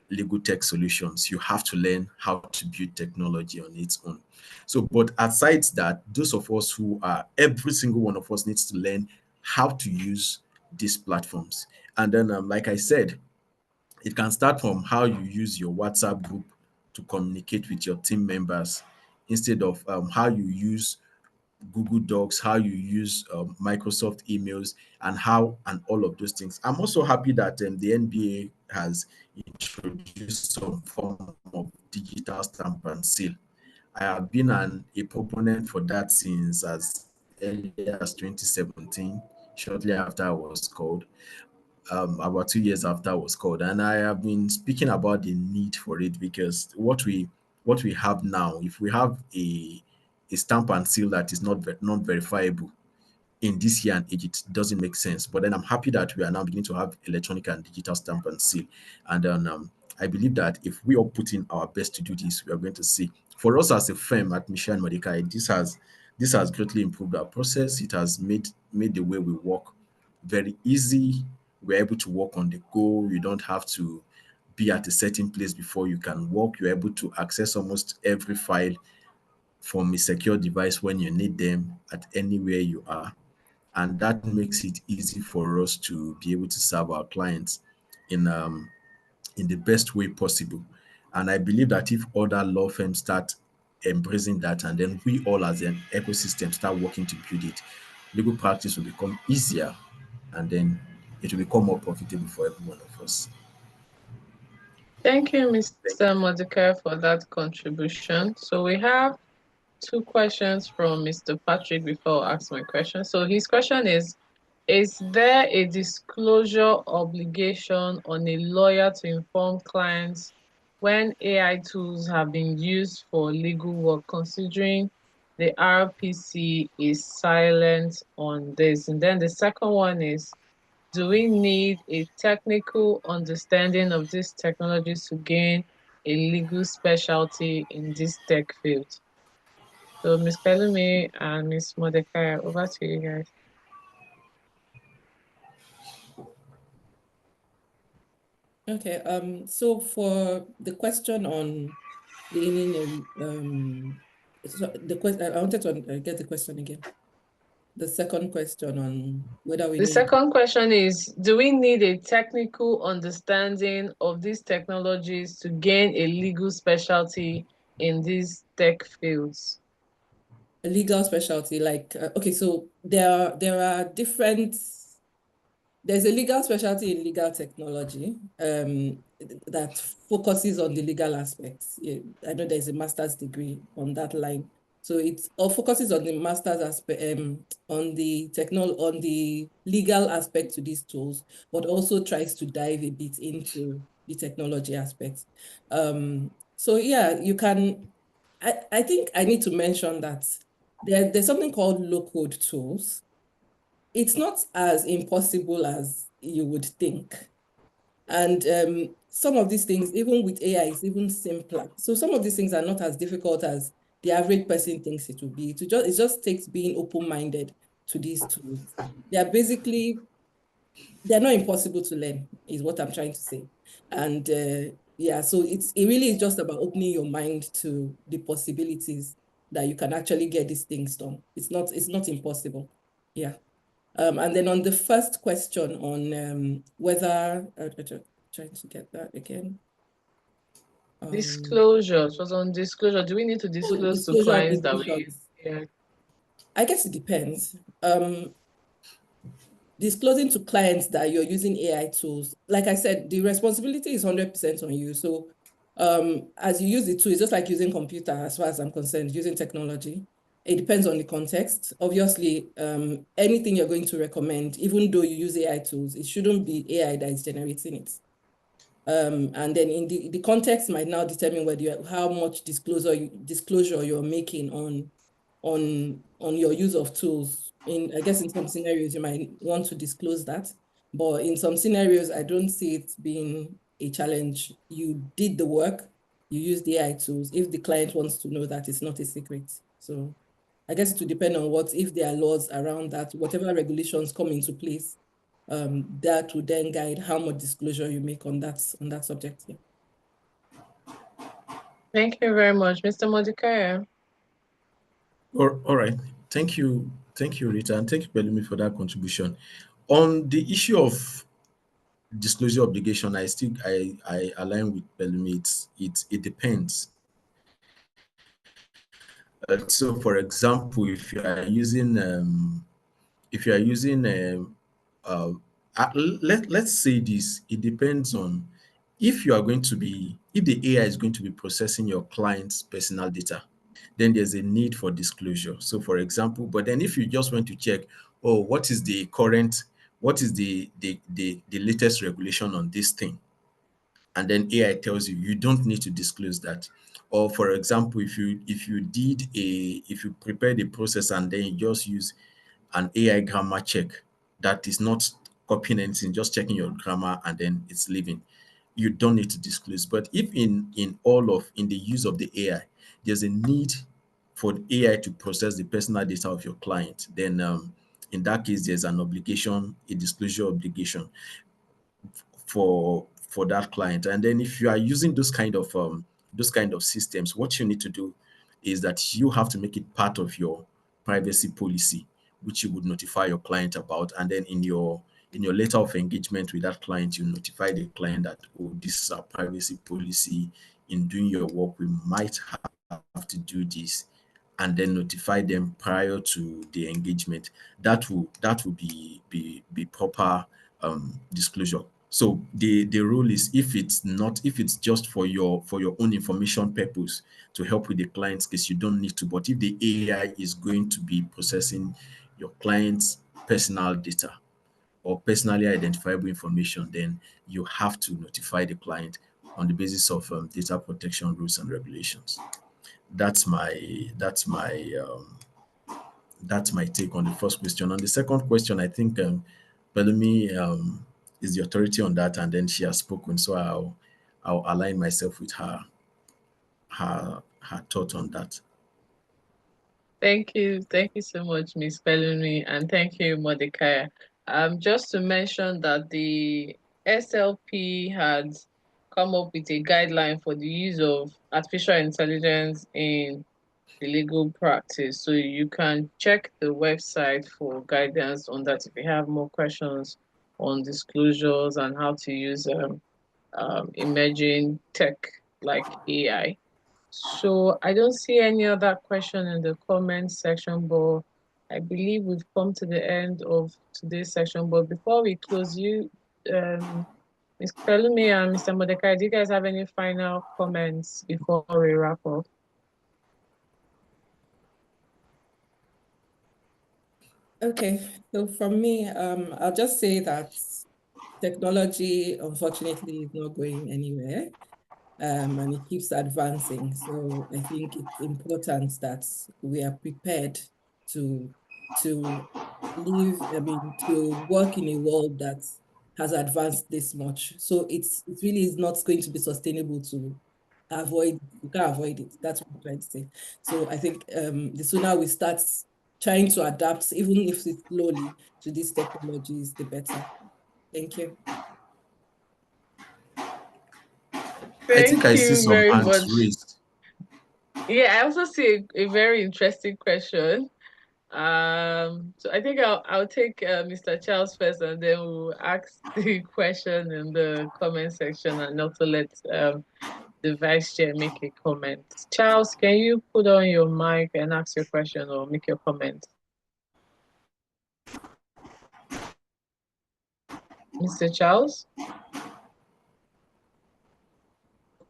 legal tech solutions. You have to learn how to build technology on its own. So, but aside that, those of us who are, every single one of us needs to learn how to use these platforms. And then, like I said, it can start from how you use your WhatsApp group to communicate with your team members instead of how you use Google Docs, how you use Microsoft emails, and all of those things. I'm also happy that the NBA has introduced some form of digital stamp and seal. I have been a proponent for that since as early as 2017, shortly after I was called, about 2 years after I was called, and I have been speaking about the need for it because what we have now, if we have a stamp and seal that is not verifiable in this year and age, it doesn't make sense. But then I'm happy that we are now beginning to have electronic and digital stamp and seal, and then I believe that if we all put in our best to do this, we are going to see. For us as a firm at Michelle and Mordecai, this has greatly improved our process. It has made the way we work very easy. We're able to work on the go. You don't have to be at a certain place before you can work. You're able to access almost every file from a secure device when you need them at anywhere you are. And that makes it easy for us to be able to serve our clients in in the best way possible. And I believe that if other law firms start embracing that, and then we all as an ecosystem start working to build it, legal practice will become easier, and then it will become more profitable for every one of us. Thank you, Thank Mr. Mordecai, for that contribution. So we have two questions from Mr. Patrick before I ask my question. So his question is there a disclosure obligation on a lawyer to inform clients when AI tools have been used for legal work, considering the RPC is silent on this? And then the second one is, do we need a technical understanding of these technologies to gain a legal specialty in this tech field? So Ms. Pelumi and Ms. Mordecai, over to you guys. Okay, so for the question on gaining so the question, I wanted to get the question again. The second question on whether we The need second question is, do we need a technical understanding of these technologies to gain a legal specialty in these tech fields? a legal specialty, like, okay, so there are different, there's a legal specialty in legal technology that focuses on the legal aspects. Yeah, I know there's a master's degree on that line. So it all focuses on the master's aspect, on the legal aspect to these tools, but also tries to dive a bit into the technology aspects. So yeah, you can, I think I need to mention that there's something called low-code tools. It's not as impossible as you would think. And some of these things, even with AI, is even simpler. So some of these things are not as difficult as the average person thinks it will be. It just takes being open-minded to these tools. They're not impossible to learn, is what I'm trying to say. And yeah, so it really is just about opening your mind to the possibilities that you can actually get these things done. It's not impossible. Yeah. And then on the first question on whether, trying to get that again. Disclosure. It was on disclosure. Do we need to disclose to Disclosure clients that we, obligations. yeah. I guess it depends. Disclosing to clients that you're using AI tools, like I said, the responsibility is 100% on you. So as you use the tool, it's just like using computer as far as I'm concerned, using technology. It depends on the context. Obviously, anything you're going to recommend, even though you use AI tools, it shouldn't be AI that is generating it. And then in the context might now determine whether how much disclosure you're making on your use of tools. I guess in some scenarios you might want to disclose that, but in some scenarios I don't see it being a challenge. You did the work, you use the AI tools. If the client wants to know that, it's not a secret. So I guess it will depend on if there are laws around that, whatever regulations come into place, that will then guide how much disclosure you make on that subject. Yeah. Thank you very much, Mr. Mordecai. All right. Thank you, Rita, and thank you, Pelumi, for that contribution. On the issue of disclosure obligation, I align with Pelumi. It depends. So, for example, if you are using let's say this, it depends on if you are going to be if the AI is going to be processing your client's personal data, then there's a need for disclosure. So, for example, but then if you just want to check, oh, what is the latest regulation on this thing, and then AI tells you you don't need to disclose that. Or, for example, if you prepared a process and then you just use an AI grammar check that is not copying anything, just checking your grammar and then it's leaving, you don't need to disclose. But if in the use of the AI, there's a need for the AI to process the personal data of your client, then in that case, there's an obligation, a disclosure obligation for that client. And then if you are using those kind of systems, what you need to do is that you have to make it part of your privacy policy, which you would notify your client about. And then in your letter of engagement with that client, you notify the client that, oh, this is our privacy policy. In doing your work, we might have to do this, and then notify them prior to the engagement. That will be proper disclosure. So the rule is, if it's just for your own information purpose to help with the client's case, you don't need to. But if the AI is going to be processing your client's personal data or personally identifiable information, then you have to notify the client on the basis of data protection rules and regulations. That's my take on the first question. On the second question, I think Pelumi is the authority on that, and then she has spoken, so I'll align myself with her thought on that. Thank you. Thank you so much, Miss Pelumi, and thank you, Mordecai. Just to mention that the SLP had come up with a guideline for the use of artificial intelligence in the legal practice. So you can check the website for guidance on that if you have more questions on disclosures and how to use emerging tech like AI. So I don't see any other question in the comment section, but I believe we've come to the end of today's section. But before we close, Ms. Pelumi and Mr. Mordecai, do you guys have any final comments before we wrap up? Okay, so from me, I'll just say that technology, unfortunately, is not going anywhere, and it keeps advancing. So I think it's important that we are prepared to to to work in a world that has advanced this much. So it really is not going to be sustainable to avoid. You can't avoid it. That's what I'm trying to say. So I think the sooner we start trying to adapt, even if it's slowly, to these technologies, the better. Thank you. I think Thank I see you some very hands much. raised. Yeah, I also see a very interesting question. So I think I'll take Mr. Charles first, and then we'll ask the question in the comment section, and also let the vice chair make a comment. Charles, can you put on your mic and ask your question or make your comment? Mr. Charles?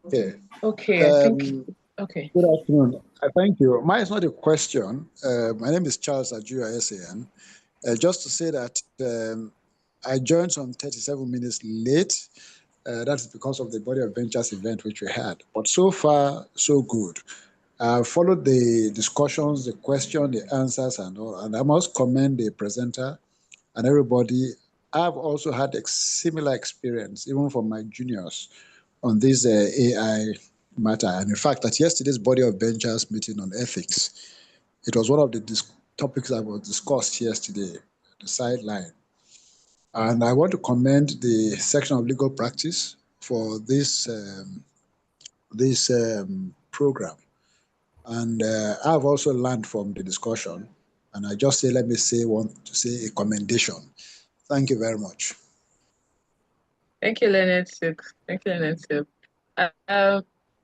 Okay. Okay, I think, okay. Good afternoon. Thank you. Mine is not a question. My name is Charles Ajua SAN. Just to say that I joined some 37 minutes late. That's because of the Body of Ventures event which we had. But so far, so good. I followed the discussions, the question, the answers, and all. And I must commend the presenter and everybody. I've also had a similar experience, even from my juniors, on this AI matter. And in fact, at yesterday's Body of Ventures meeting on ethics, it was one of the topics that was discussed yesterday, the sideline. And I want to commend the section of legal practice for this program. And I've also learned from the discussion. And I just say, let me say, want to say a commendation. Thank you very much. Thank you, Leonard Silk. Thank you, Leonard Silk.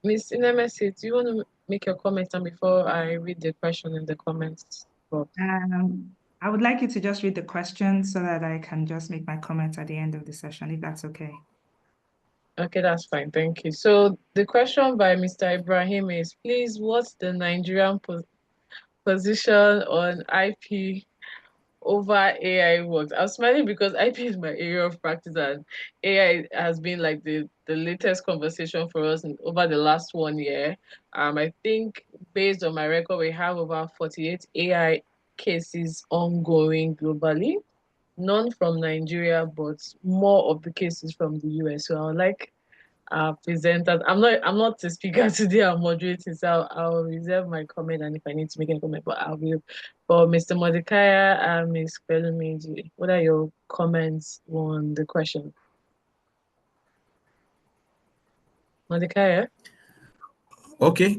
Ms. Inemesi, do you want to make your comment and before I read the question in the comments box? I would like you to just read the question so that I can just make my comments at the end of the session, if that's okay. Okay, that's fine. Thank you. So the question by Mr. Ibrahim is, please, what's the Nigerian position on IP over AI works? I'm smiling because IP is my area of practice and AI has been like the latest conversation for us over the last 1 year. I think based on my record, we have over 48 AI cases ongoing globally, none from Nigeria, but more of the cases from the US. So I would like presenters. I'm not the speaker today, I'm moderating, so I'll reserve my comment, and if I need to make a comment, but I will. For Mr. Mordecai and Ms. Pelumiji, what are your comments on the question? Mordecai? Okay.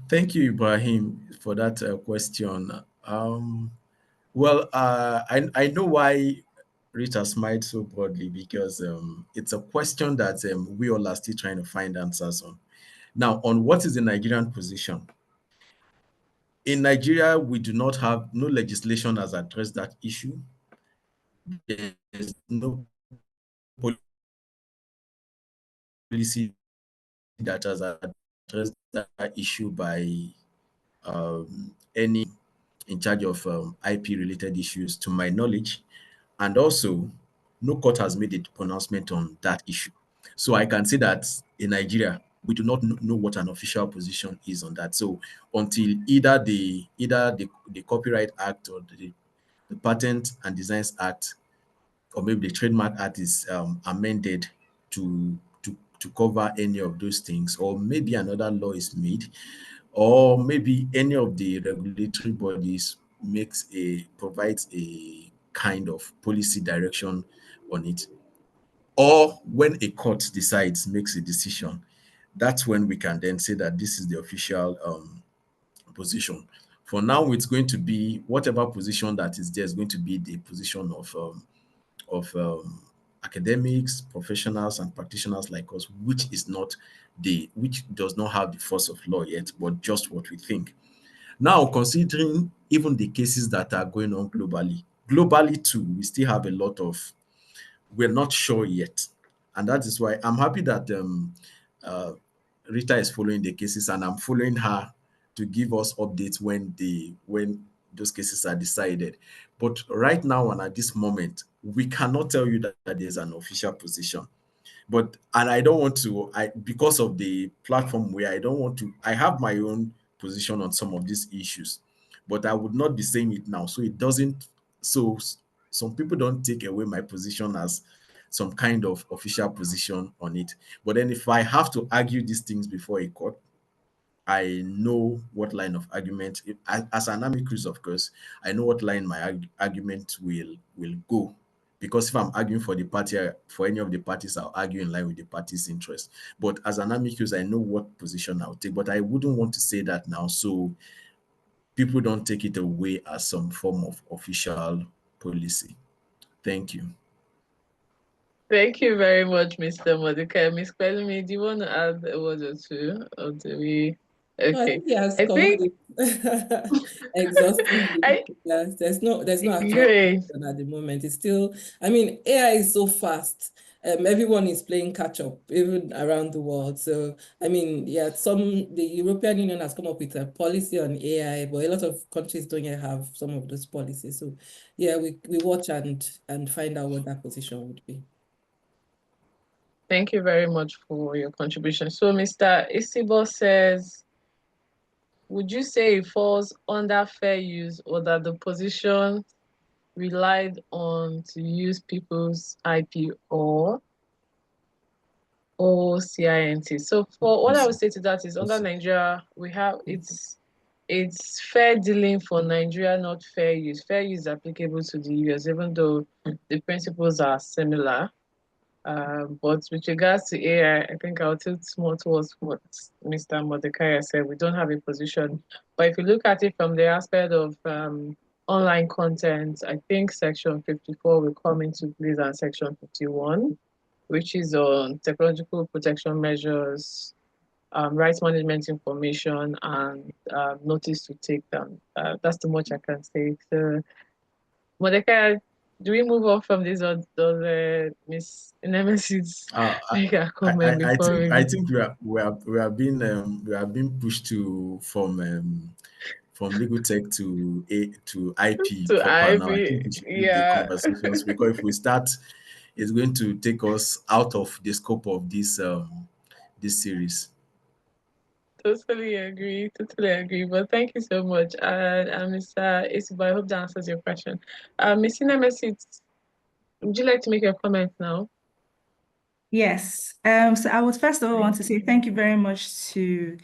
Thank you, Ibrahim, for that question. Well, I know why Rita smiled so broadly, because it's a question that we all are still trying to find answers on. Now, on what is the Nigerian position? In Nigeria, we do not have, no legislation has addressed that issue. There's no policy that has addressed that issue by any in charge of IP-related issues, to my knowledge. And also, no court has made a pronouncement on that issue. So I can say that in Nigeria, we do not know what an official position is on that. So until either the Copyright Act or the Patent and Designs Act, or maybe the Trademark Act is amended to cover any of those things, or maybe another law is made, or maybe any of the regulatory bodies provides a kind of policy direction on it, or when a court makes a decision, that's when we can then say that this is the official position. For now, it's going to be whatever position that is there is going to be the position of academics, professionals, and practitioners like us, which does not have the force of law yet, but just what we think. Now, considering even the cases that are going on globally too, we still have a lot of, we're not sure yet. And that is why I'm happy that Rita is following the cases, and I'm following her to give us updates when those cases are decided. But right now and at this moment, we cannot tell you that there's an official position. And I don't want to, because of the platform where I have my own position on some of these issues, but I would not be saying it now. So some people don't take away my position as some kind of official position on it. But then if I have to argue these things before a court, I know what line of argument, as an amicus, of course, I know what line my argument will go. Because if I'm arguing for the party, for any of the parties, I'll argue in line with the party's interest. But as an amicus, I know what position I'll take. But I wouldn't want to say that now, so people don't take it away as some form of official policy. Thank you. Thank you very much, Mr. Mordecai. Ms. Pelumi, do you want to add a word or two? Or do we? Okay. No, I think he has covered it exhaustively. There's no actual great. question at the moment. It's still, I mean, AI is so fast. everyone is playing catch up, even around the world. So, I mean, yeah, the European Union has come up with a policy on AI, but a lot of countries don't yet have some of those policies. So, yeah, we watch and find out what that position would be. Thank you very much for your contribution. So, Mr. Isibo says, would you say it falls under fair use, or that the position relied on to use people's IP or OCINT? So for what I would say to that is, under Nigeria, we have it's fair dealing for Nigeria, not fair use. Fair use is applicable to the US, even though the principles are similar. But with regards to AI, I think I'll tilt more towards what Mr. Mordecai said. We don't have a position. But if you look at it from the aspect of online content, I think Section 54 will come into place, and Section 51, which is on technological protection measures, rights management information, and notice to take down. That's too much I can say. So, Mordecai, do we move on from this, or does Miss Nemesis make a comment before we? I think we are being pushed from legal tech to IP To proper now. I think Ivy, we should leave the yeah, conversations, because if we start, it's going to take us out of the scope of this series. totally agree, totally agree. But thank you so much, and Mr. Isiba, I hope that answers your question. Miss Nemesis, would you like to make your comment now? Yes. So I would first of all want to say thank you very much to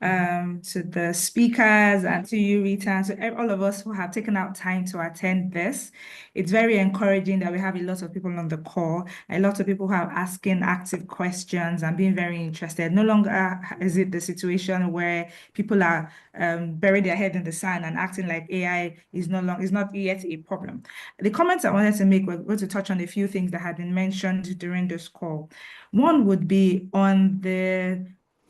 the speakers and to you, Rita, and to all of us who have taken out time to attend this. It's very encouraging that we have a lot of people on the call, a lot of people who are asking active questions and being very interested. No longer is it the situation where people are burying their head in the sand and acting like AI is not yet a problem. The comments I wanted to make, we're going to touch on a few things that have been mentioned during this call. One would be on the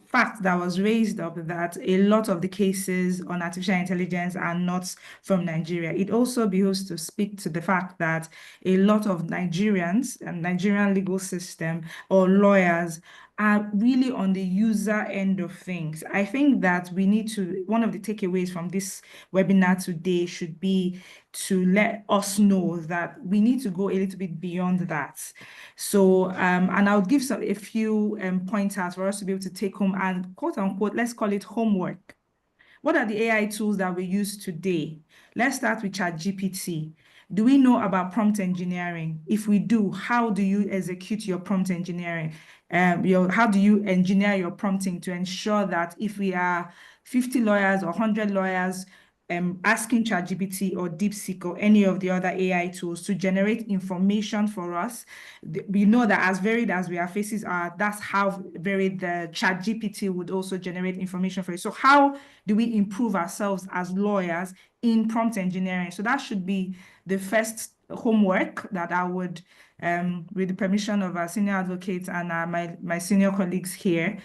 fact that was raised up that a lot of the cases on artificial intelligence are not from Nigeria. It also behooves to speak to the fact that a lot of Nigerians and Nigerian legal system or lawyers are really on the user end of things. I think that one of the takeaways from this webinar today should be to let us know that we need to go a little bit beyond that. So, and I'll give a few pointers for us to be able to take home and, quote unquote, let's call it homework. What are the AI tools that we use today? Let's start with ChatGPT. Do we know about prompt engineering? If we do, how do you execute your prompt engineering? How do you engineer your prompting to ensure that if we are 50 lawyers or 100 lawyers asking ChatGPT or DeepSeek or any of the other AI tools to generate information for us, we know that as varied as our faces are, that's how varied the ChatGPT would also generate information for you. So how do we improve ourselves as lawyers in prompt engineering? So that should be the first homework that I would, with the permission of our senior advocates and my senior colleagues here,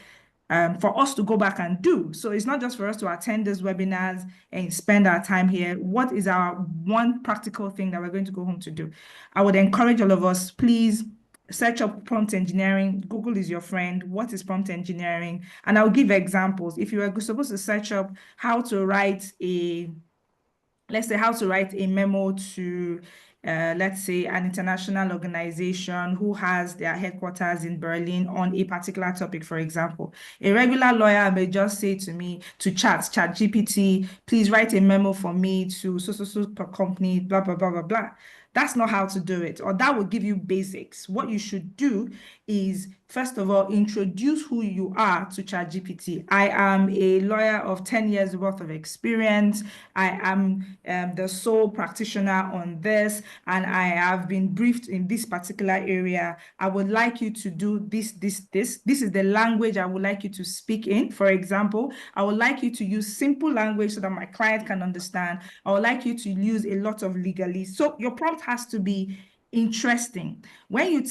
for us to go back and do. So it's not just for us to attend these webinars and spend our time here. What is our one practical thing that we're going to go home to do? I would encourage all of us, please search up prompt engineering. Google is your friend. What is prompt engineering? And I'll give examples. If you are supposed to search up how to write let's say how to write a memo to let's say an international organization who has their headquarters in Berlin on a particular topic, for example. A regular lawyer may just say to me, to ChatGPT, please write a memo for me to so company, blah, blah, blah, blah, blah. That's not how to do it, or that will give you basics. What you should do is, first of all, introduce who you are to ChatGPT. I am a lawyer of 10 years worth of experience. I am the sole practitioner on this, and I have been briefed in this particular area. I would like you to do this, this, this. This is the language I would like you to speak in. For example, I would like you to use simple language so that my client can understand. I would like you to use a lot of legalese. So your prompt has to be interesting. When you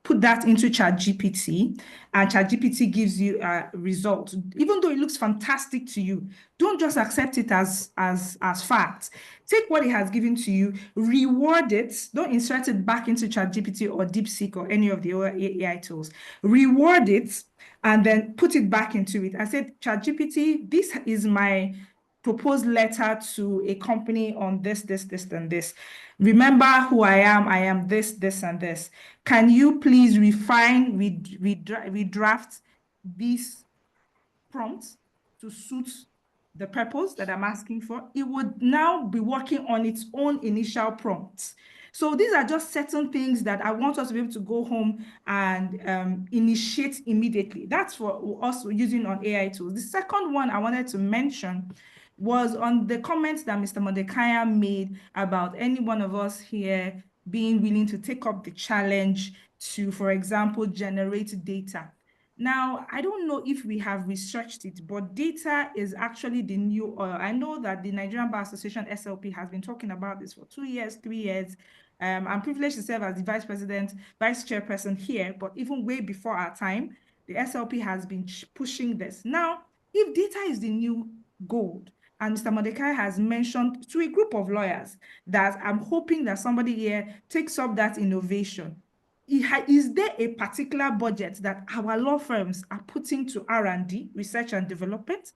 put that into ChatGPT, and ChatGPT gives you a result, even though it looks fantastic to you, don't just accept it as fact. Take what it has given to you, reward it. Don't insert it back into ChatGPT or DeepSeek or any of the other AI tools. Reward it and then put it back into it. I said, ChatGPT, this is my proposed letter to a company on this, and this. Remember who I am this, and this. Can you please refine, redraft these prompts to suit the purpose that I'm asking for? It would now be working on its own initial prompts. So these are just certain things that I want us to be able to go home and initiate immediately. That's for us using on AI tools. The second one I wanted to mention was on the comments that Mr. Mordecai made about any one of us here being willing to take up the challenge to, for example, generate data. Now, I don't know if we have researched it, but data is actually the new oil. I know that the Nigerian Bar Association, SLP, has been talking about this for 2 years, 3 years. I'm privileged to serve as the vice chairperson here, but even way before our time, the SLP has been pushing this. Now, if data is the new gold, and Mr. Mordecai has mentioned to a group of lawyers that I'm hoping that somebody here takes up that innovation. Is there a particular budget that our law firms are putting to R&D, research and development?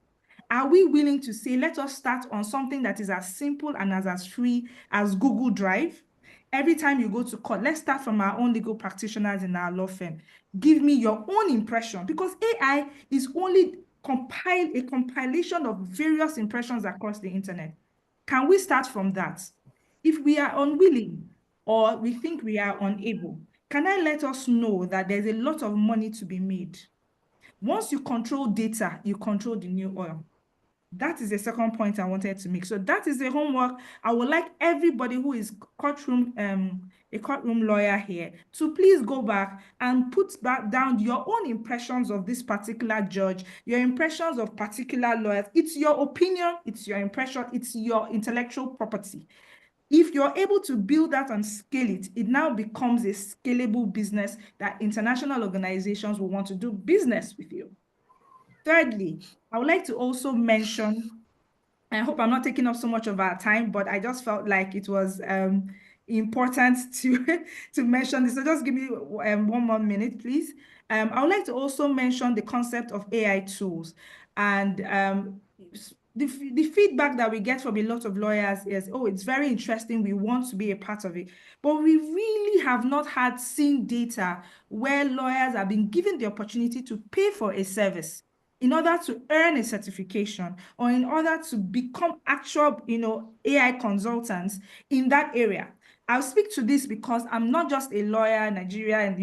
Are we willing to say, let us start on something that is as simple and as free as Google Drive? Every time you go to court, let's start from our own legal practitioners in our law firm. Give me your own impression, because AI is only a compilation of various impressions across the internet. Can we start from that? If we are unwilling or we think we are unable, can I let us know that there's a lot of money to be made? Once you control data, you control the new oil. That is the second point I wanted to make. So that is the homework. I would like everybody who is a courtroom lawyer here to please go back and put back down your own impressions of this particular judge, your impressions of particular lawyers. It's your opinion, it's your impression, it's your intellectual property. If you're able to build that and scale it, it now becomes a scalable business that international organizations will want to do business with you. Thirdly, I would like to also mention, I hope I'm not taking up so much of our time, but I just felt like it was important to mention this. So just give me 1 more minute, please. I would like to also mention the concept of AI tools. And the feedback that we get from a lot of lawyers is, oh, it's very interesting, we want to be a part of it. But we really have not seen data where lawyers have been given the opportunity to pay for a service in order to earn a certification or in order to become actual, AI consultants in that area. I'll speak to this because I'm not just a lawyer in Nigeria and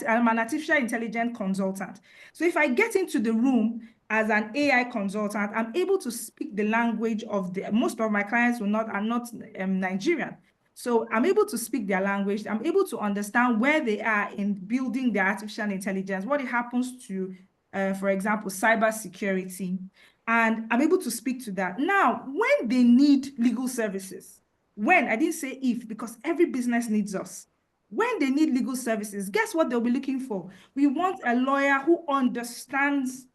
I'm an artificial intelligence consultant. So if I get into the room as an AI consultant, I'm able to speak the language of most of my clients are not Nigerian. So I'm able to speak their language. I'm able to understand where they are in building their artificial intelligence, what it happens to, for example, cybersecurity. And I'm able to speak to that. Now, when they need legal services, I didn't say if, because every business needs us. When they need legal services, guess what they'll be looking for? We want a lawyer who understands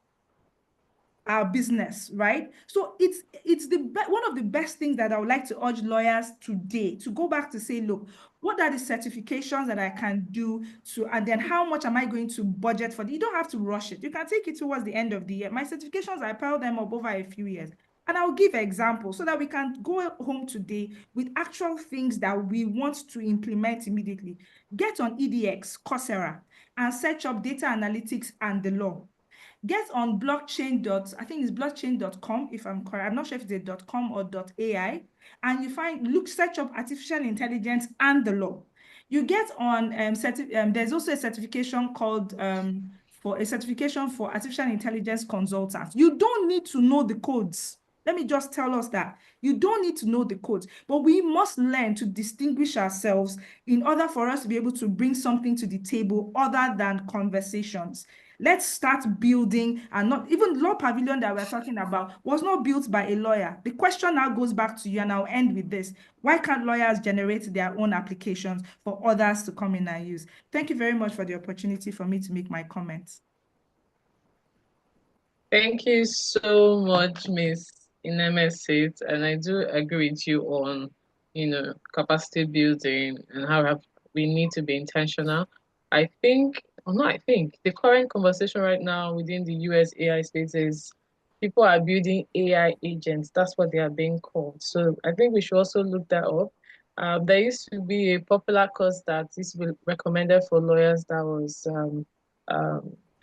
our business, right? So it's one of the best things that I would like to urge lawyers today to go back to say, look, what are the certifications that I can do and then how much am I going to budget for? You don't have to rush it. You can take it towards the end of the year. My certifications, I pile them up over a few years. And I'll give examples so that we can go home today with actual things that we want to implement immediately. Get on EDX, Coursera, and search up data analytics and the law. Get on I think it's blockchain.com, if I'm correct. I'm not sure if it's a .com or .ai. And you search up artificial intelligence and the law. You get on, there's also a certification called, for artificial intelligence consultants. You don't need to know the codes. Let me just tell us that. You don't need to know the codes, but we must learn to distinguish ourselves in order for us to be able to bring something to the table other than conversations. Let's start building, and not even Law Pavilion that we're talking about was not built by a lawyer. The question now goes back to you, and I'll end with this. Why can't lawyers generate their own applications for others to come in and use? Thank you very much for the opportunity for me to make my comments. Thank you so much, Miss Inemesit, and I do agree with you on, capacity building and how we need to be intentional. I think, or not, I think the current conversation right now within the US AI space is people are building AI agents. That's what they are being called. So I think we should also look that up. There used to be a popular course that is recommended for lawyers that was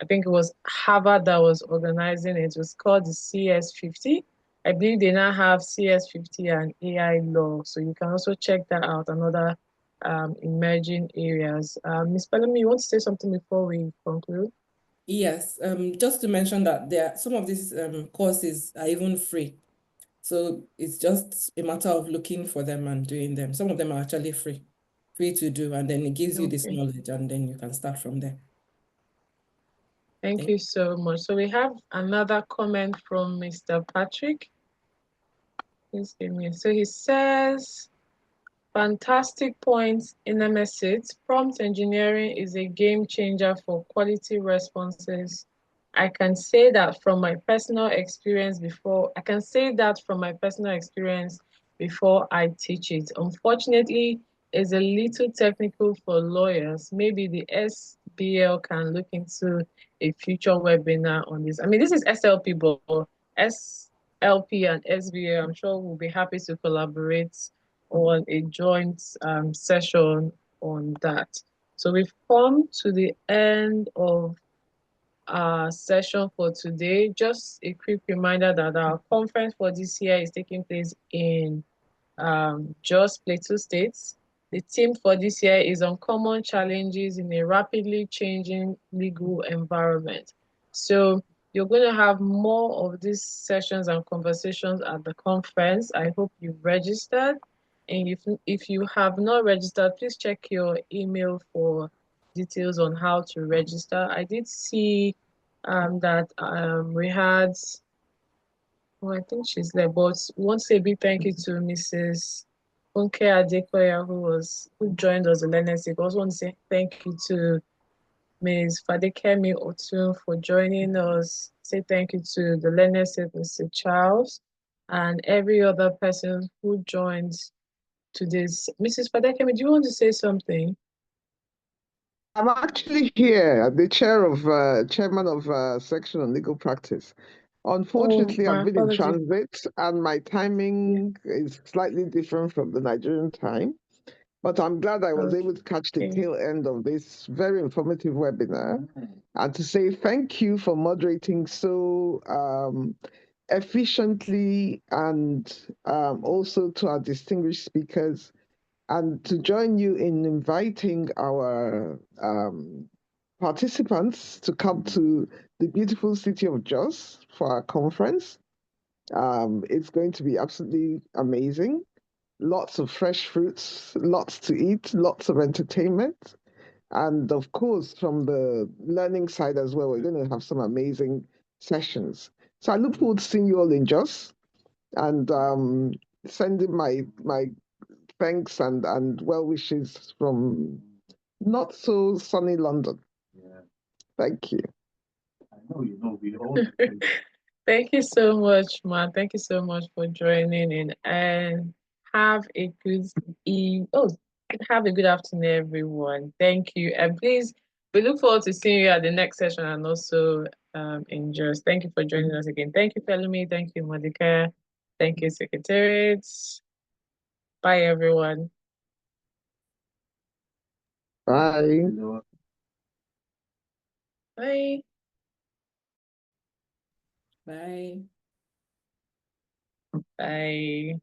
I think it was Harvard that was organizing it. It was called the CS50. I believe they now have CS50 and AI law. So you can also check that out, another emerging areas. Ms. Bellamy, you want to say something before we conclude? Yes, just to mention that some of these courses are even free. So it's just a matter of looking for them and doing them. Some of them are actually free to do, and then it gives you this knowledge, and then you can start from there. Thank you so much. So we have another comment from Mr. Patrick. Please give me. So he says, fantastic points in MSIT. Prompt engineering is a game changer for quality responses. I can say that from my personal experience before I teach it. Unfortunately, it's a little technical for lawyers. Maybe the SBL can look into a future webinar on this. I mean, this is SLP, but SLP and SBL, I'm sure we'll be happy to collaborate on a joint session on that. So we've come to the end of our session for today. Just a quick reminder that our conference for this year is taking place in Jos Plateau State. The theme for this year is Uncommon Challenges in a Rapidly Changing Legal Environment. So you're going to have more of these sessions and conversations at the conference. I hope you've registered. And if you have not registered, please check your email for details on how to register. I did see that we had, well, I think she's there, but we want to say a big thank you to Mrs. Funke Adekoya, who joined us in LNSC. I also want to say thank you to Ms. Fadekemi Otun for joining us. Say thank you to the LNSC, Mr. Charles, and every other person who joined today's. Mrs. Fadekemi, do you want to say something? I'm actually here, the chairman of section on legal practice. Unfortunately, I've been in transit and my timing is slightly different from the Nigerian time, but I'm glad I was able to catch the tail end of this very informative webinar and to say thank you for moderating so efficiently, and also to our distinguished speakers, and to join you in inviting our participants to come to the beautiful city of Jos for our conference. It's going to be absolutely amazing. Lots of fresh fruits, lots to eat, lots of entertainment. And of course, from the learning side as well, we're going to have some amazing sessions. So I look forward to seeing you all in Jos, and sending my thanks and well wishes from not so sunny London. Yeah. Thank you. I know you know we all. Thank you so much, Ma. Thank you so much for joining in, and have a good have a good afternoon, everyone. Thank you, and please, we look forward to seeing you at the next session, and also in Jos. Thank you for joining us again. Thank you, Pelumi. Thank you, Monica. Thank you, Secretariat. Bye, everyone. Bye. Bye. Bye. Bye.